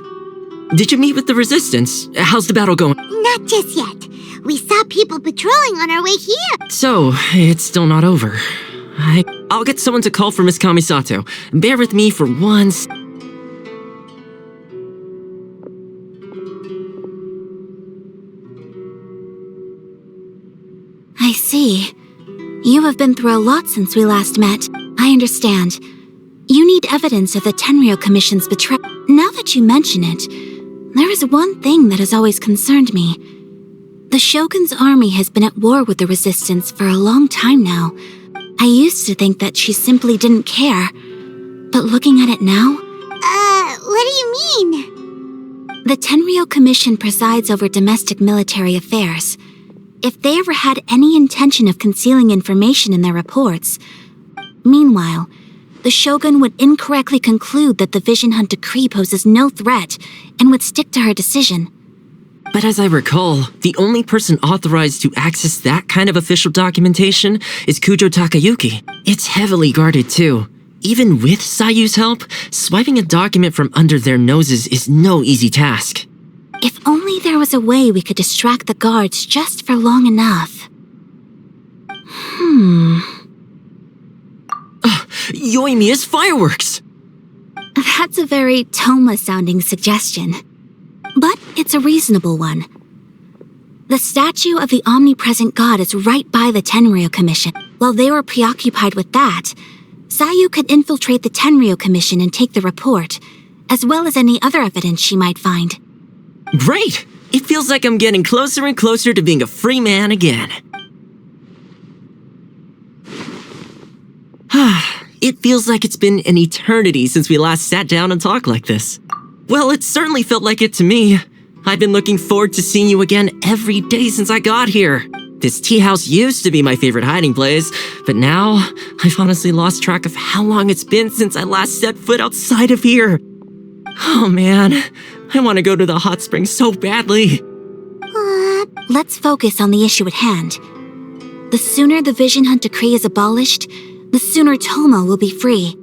Did you meet with the Resistance? How's the battle going? Not just yet. We saw people patrolling on our way here. So, it's still not over. I'll get someone to call for Miss Kamisato. Bear with me for once. I see. You have been through a lot since we last met. I understand. You need evidence of the Tenryou Commission's betrayal. Now that you mention it, there is one thing that has always concerned me. The Shogun's army has been at war with the Resistance for a long time now. I used to think that she simply didn't care. But looking at it now... What do you mean? The Tenryou Commission presides over domestic military affairs. If they ever had any intention of concealing information in their reports... Meanwhile, the Shogun would incorrectly conclude that the Vision Hunt decree poses no threat and would stick to her decision. But as I recall, the only person authorized to access that kind of official documentation is Kujo Takayuki. It's heavily guarded too. Even with Sayu's help, swiping a document from under their noses is no easy task. If only there was a way we could distract the guards just for long enough. Yoimiya's fireworks! That's a very Toma-sounding suggestion. But it's a reasonable one. The statue of the omnipresent god is right by the Tenryou Commission. While they were preoccupied with that, Sayu could infiltrate the Tenryou Commission and take the report, as well as any other evidence she might find. Great! It feels like I'm getting closer and closer to being a free man again. It feels like it's been an eternity since we last sat down and talked like this. Well, it certainly felt like it to me. I've been looking forward to seeing you again every day since I got here. This tea house used to be my favorite hiding place, but now I've honestly lost track of how long it's been since I last set foot outside of here. Oh man, I want to go to the hot springs so badly. Let's focus on the issue at hand. The sooner the Vision Hunt decree is abolished, the sooner Toma will be free.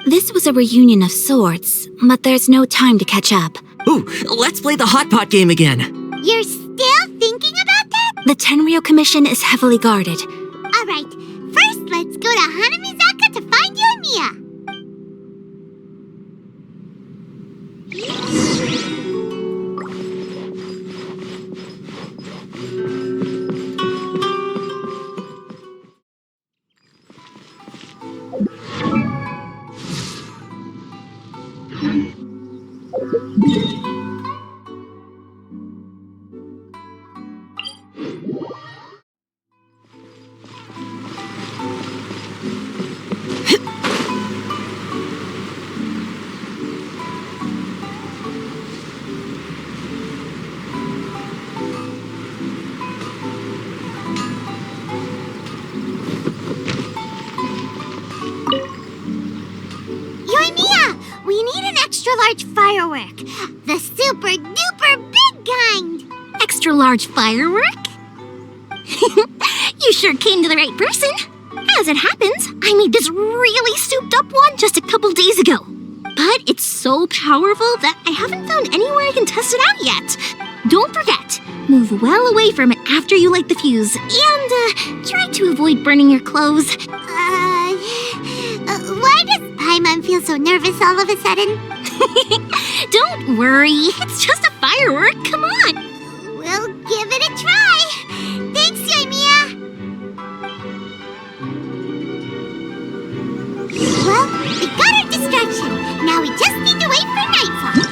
This was a reunion of sorts, but there's no time to catch up. Ooh, let's play the hot pot game again. You're still thinking about that? The Tenryou Commission is heavily guarded. Alright, first let's go to Hanamizaka to find Yoimiya. Large firework. The super duper big kind. Extra large firework? You sure came to the right person. As it happens, I made this really souped up one just a couple days ago. But it's so powerful that I haven't found anywhere I can test it out yet. Don't forget, move well away from it after you light the fuse. And try to avoid burning your clothes. Why does Paimon feel so nervous all of a sudden? Don't worry, it's just a firework, come on! We'll give it a try! Thanks, Yoimiya! Well, We got our distraction. Now we just need to wait for nightfall.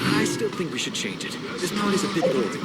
I still think we should change it. This part is a bit boring.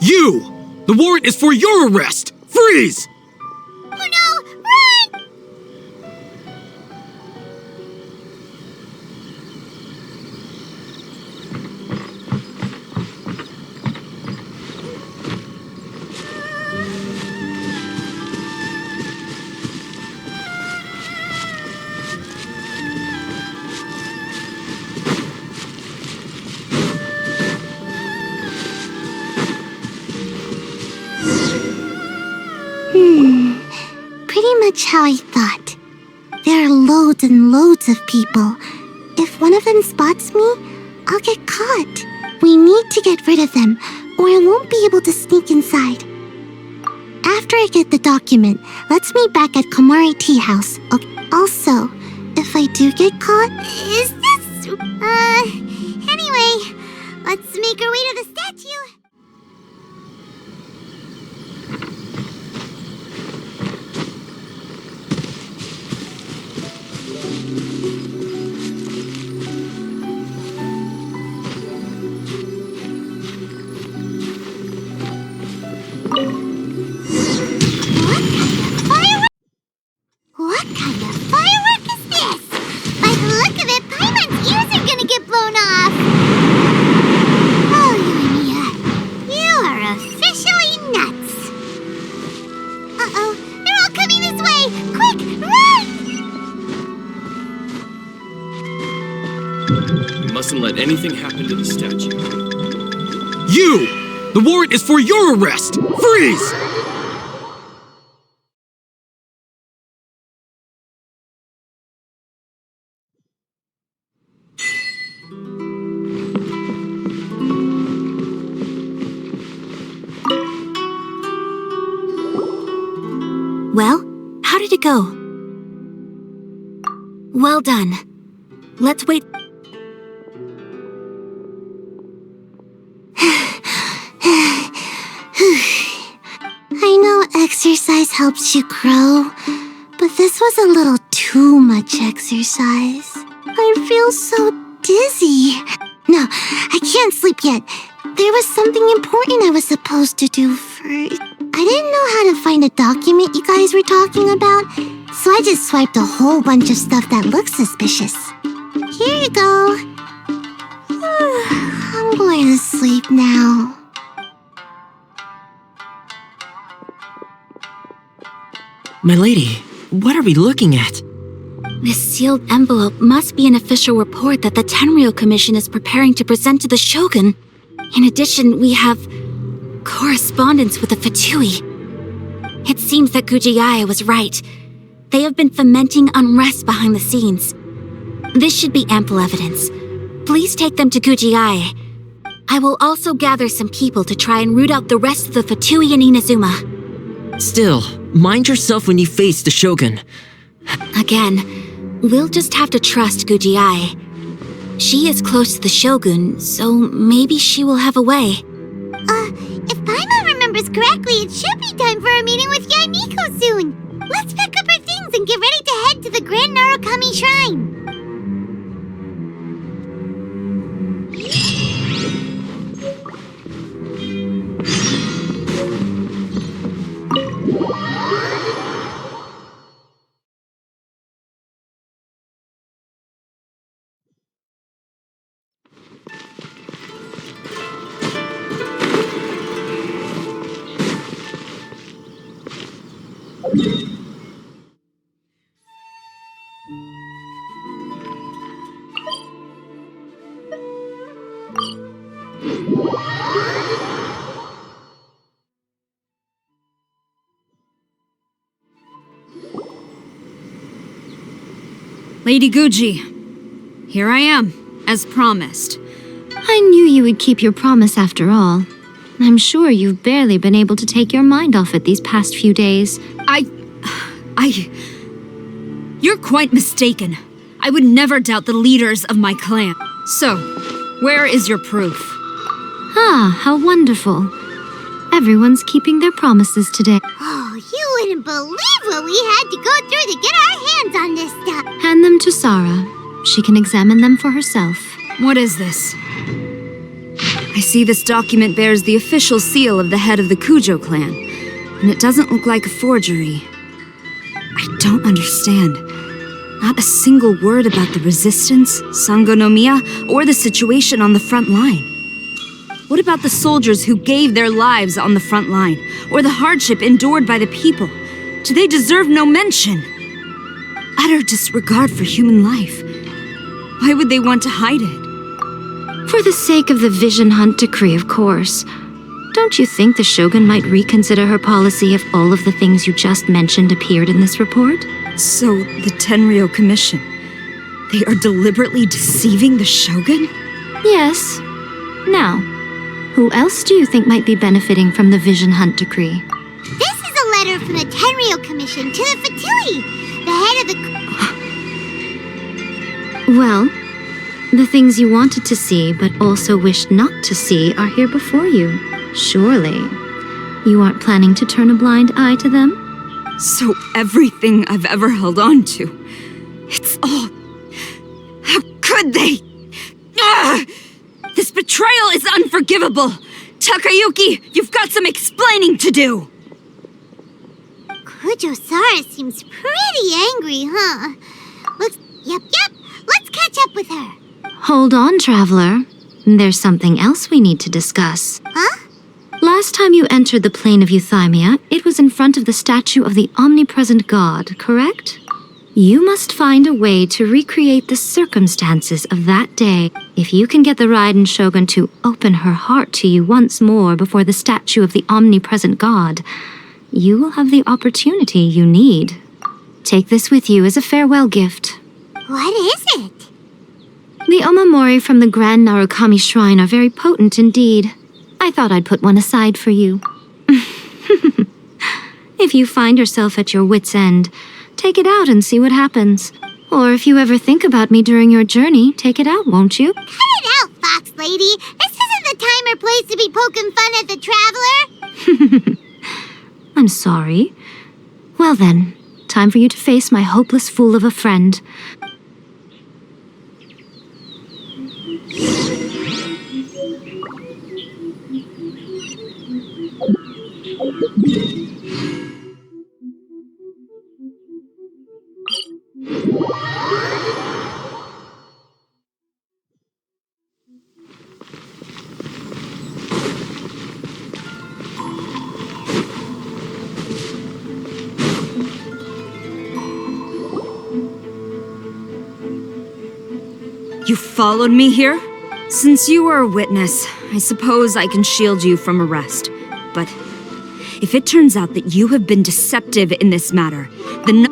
You! The warrant is for your arrest! Freeze! Oh no! Run! Pretty much how I thought. There are loads and loads of people. If one of them spots me, I'll get caught. We need to get rid of them, or I won't be able to sneak inside. After I get the document, let's meet back at Komari Tea House. Okay. Also, if I do get caught... Is this... Anyway, let's make our way to the statue. What kind of firework is this? By the look of it, Paimon's ears are gonna get blown off. Oh, Yoimiya, you are officially nuts. Uh-oh, they're all coming this way. Quick, run! We mustn't let anything happen to the statue. You! The warrant is for your arrest! Freeze! Well, how did it go? Well done. Let's wait. I know exercise helps you grow, but this was a little too much exercise. I feel so dizzy. No, I can't sleep yet. There was something important I was supposed to do first. I didn't know how to find a document you guys were talking about, so I just swiped a whole bunch of stuff that looks suspicious. Here you go. I'm going to sleep now. My lady, what are we looking at? This sealed envelope must be an official report that the Tenryou Commission is preparing to present to the Shogun. In addition, we have correspondence with the Fatui. It seems that Kujiai was right. They have been fomenting unrest behind the scenes. This should be ample evidence. Please take them to Kujiai. I will also gather some people to try and root out the rest of the Fatui in Inazuma. Still, mind yourself when you face the Shogun. Again, we'll just have to trust Kujiai. She is close to the Shogun, so maybe she will have a way. If Paimon remembers correctly, it should be time for our meeting with Yaimiko soon. Let's pack up our things and get ready to head to the Grand Narukami Shrine. Lady Guji, here I am, as promised. I knew you would keep your promise after all. I'm sure you've barely been able to take your mind off it these past few days. You're quite mistaken. I would never doubt the leaders of my clan. So, where is your proof? Ah, how wonderful. Everyone's keeping their promises today. Oh, you wouldn't believe what we had to go through to get our hands on this stuff. Hand them to Sarah. She can examine them for herself. What is this? I see this document bears the official seal of the head of the Kujo clan, and it doesn't look like a forgery. I don't understand. Not a single word about the resistance, Sangonomiya, or the situation on the front line. What about the soldiers who gave their lives on the front line, or the hardship endured by the people? Do they deserve no mention? Utter disregard for human life. Why would they want to hide it? For the sake of the Vision Hunt decree, of course. Don't you think the Shogun might reconsider her policy if all of the things you just mentioned appeared in this report? So, the Tenryou Commission, they are deliberately deceiving the Shogun? Yes. Now, who else do you think might be benefiting from the Vision Hunt decree? This is a letter from the Tenryou Commission to the Fatui, the head of the... Well, the things you wanted to see but also wished not to see are here before you. Surely, you aren't planning to turn a blind eye to them? So everything I've ever held on to, it's all... How could they? Ah! This betrayal is unforgivable! Takayuki, you've got some explaining to do! Kujo-Sara seems pretty angry, huh? Yep, let's catch up with her. Hold on, Traveler. There's something else we need to discuss. Huh? Last time you entered the plane of Euthymia, it was in front of the statue of the omnipresent god, correct? You must find a way to recreate the circumstances of that day. If you can get the Raiden Shogun to open her heart to you once more before the statue of the omnipresent god, you will have the opportunity you need. Take this with you as a farewell gift. What is it? The omamori from the Grand Narukami Shrine are very potent indeed. I thought I'd put one aside for you. If you find yourself at your wit's end, take it out and see what happens. Or if you ever think about me during your journey, take it out, won't you? Cut it out, Fox Lady. This isn't the time or place to be poking fun at the Traveler. I'm sorry. Well then, time for you to face my hopeless fool of a friend. You followed me here? Since you are a witness, I suppose I can shield you from arrest. But if it turns out that you have been deceptive in this matter, then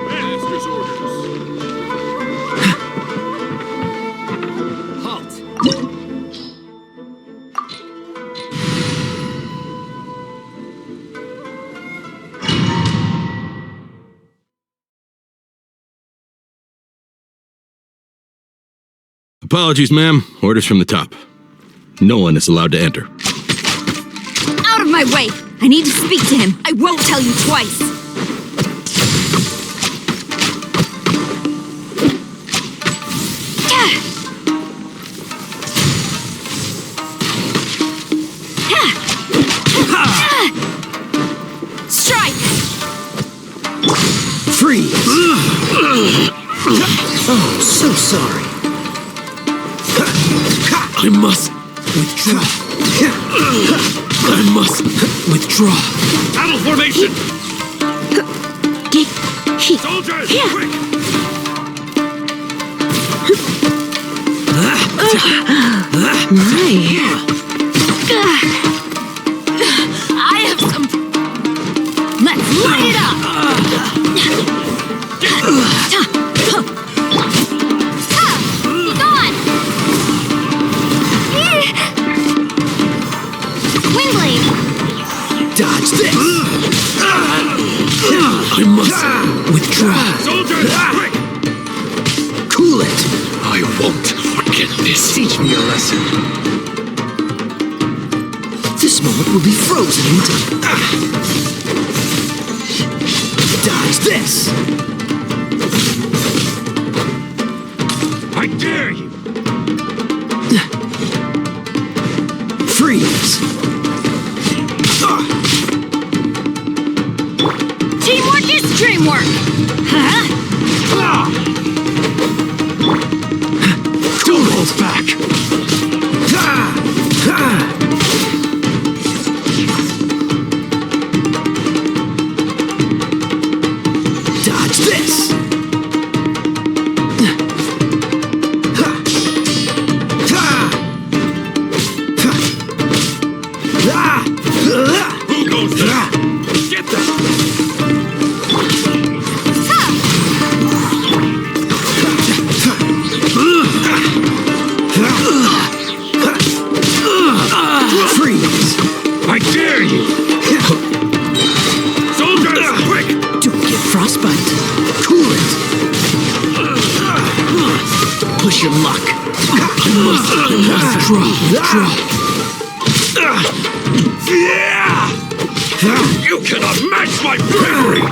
Master's orders. Halt. Apologies, ma'am. Orders from the top. No one is allowed to enter. out of my way! I need to speak to him. I won't tell you twice. Strike! Freeze! Oh, so sorry. I must withdraw. I must withdraw. Battle formation! Soldiers, quick! I have some... Let's light it up! Be gone! Windblade! Dodge this! I must withdraw. Soldiers, quick! Cool it! I won't forget this. Teach me a lesson. This moment will be frozen in time. Dodge this! I dare you! Freeze! Teamwork is dreamwork! Huh? Don't hold back! Dodge this! Who goes there? Get them! Freeze! I dare you! Soldiers, quick! Don't get frostbite. Cool it. Don't push your luck. I must draw. Yeah! You cannot match my bravery!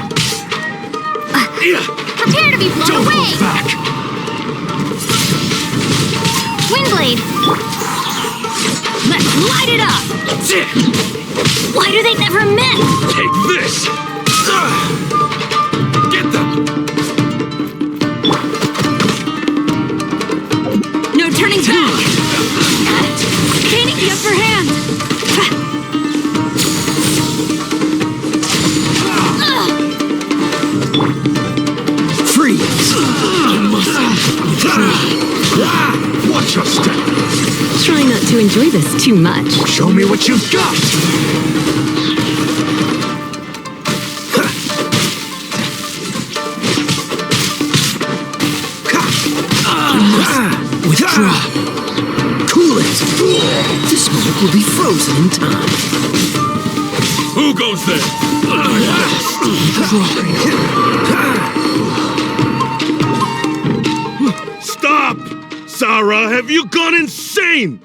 Prepare to be blown Don't away! hold back! Windblade! Let's light it up! Why do they never miss? Take this! Get them! No turning back! Gaining the upper hand! Freeze! I must withdraw. Watch your step! Try not to enjoy this too much. Show me what you've got! Withdraw. Cool it. This moment will be frozen in time. Who goes there? Stop! Sarah, have you gone insane?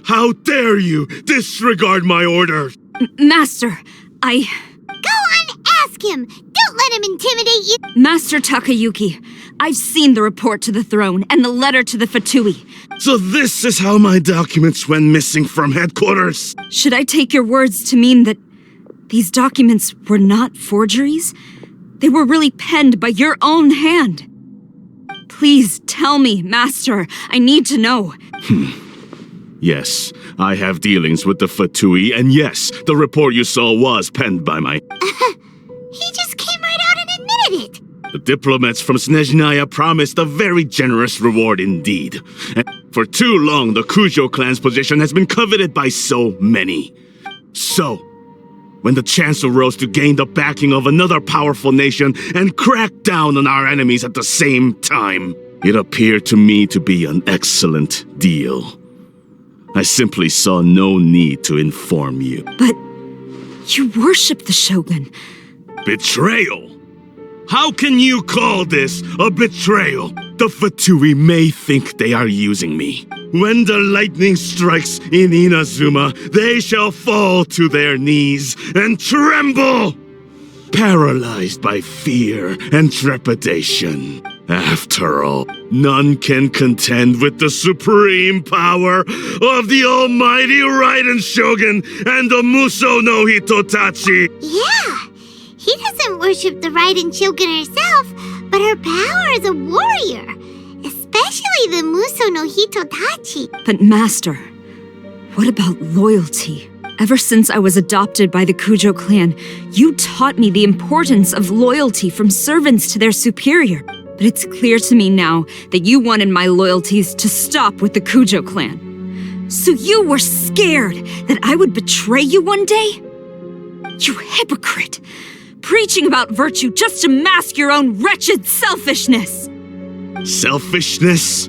How dare you disregard my orders? Master, Go on, ask him! Don't let him intimidate you! Master Takayuki, I've seen the report to the throne and the letter to the Fatui. So this is how my documents went missing from headquarters? Should I take your words to mean that these documents were not forgeries? They were really penned by your own hand. Please tell me, Master. I need to know. Yes, I have dealings with the Fatui, and yes, the report you saw was penned by my... He just came right out and admitted it! The diplomats from Snezhnaya promised a very generous reward indeed. And for too long, the Kujo clan's position has been coveted by so many. So, when the chance arose to gain the backing of another powerful nation and crack down on our enemies at the same time, it appeared to me to be an excellent deal. I simply saw no need to inform you. But you worship the Shogun. Betrayal? How can you call this a betrayal? The Fatui may think they are using me. When the lightning strikes in Inazuma, they shall fall to their knees and tremble, paralyzed by fear and trepidation. After all, none can contend with the supreme power of the almighty Raiden Shogun and the Muso no Hitotachi. Yeah! He doesn't worship the Raiden Shogun herself, but her power as a warrior. Especially the Muso no Hitotachi. But Master, what about loyalty? Ever since I was adopted by the Kujo clan, you taught me the importance of loyalty from servants to their superior. But it's clear to me now that you wanted my loyalties to stop with the Kujo clan. So you were scared that I would betray you one day? You hypocrite! Preaching about virtue just to mask your own wretched selfishness! Selfishness?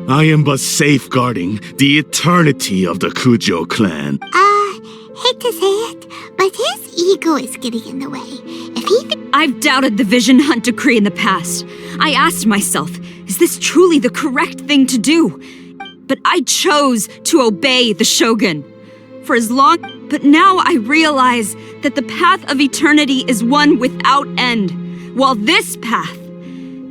I am but safeguarding the eternity of the Kujo clan. Hate to say it, but his ego is getting in the way. If he I've doubted the Vision Hunt decree in the past. I asked myself, is this truly the correct thing to do? But I chose to obey the Shogun. But now I realize that the path of eternity is one without end, while this path,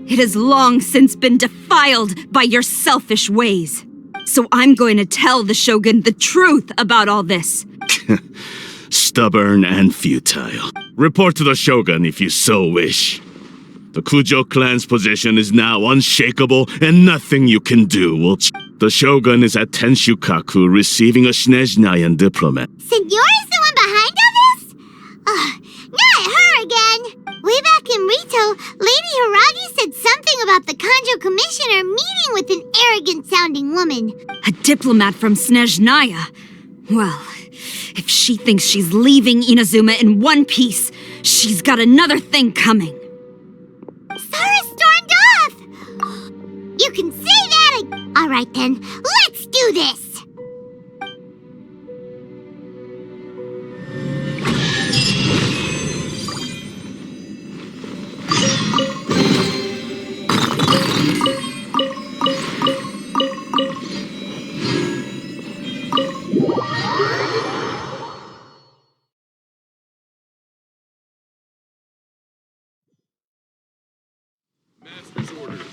it has long since been defiled by your selfish ways. So I'm going to tell the Shogun the truth about all this. Stubborn and futile. Report to the Shogun if you so wish. The Kujo clan's position is now unshakable, and nothing you can do will The Shogun is at Tenshukaku receiving a Snezhnayan diplomat. Signora's the one behind all this? Not her again! Way back in Rito, Lady Hiragi said something about the Kanjo Commissioner meeting with an arrogant-sounding woman. A diplomat from Snezhnaya? Well, if she thinks she's leaving Inazuma in one piece, she's got another thing coming. Sora stormed off! You can say that Alright then, let's do this! Master's orders.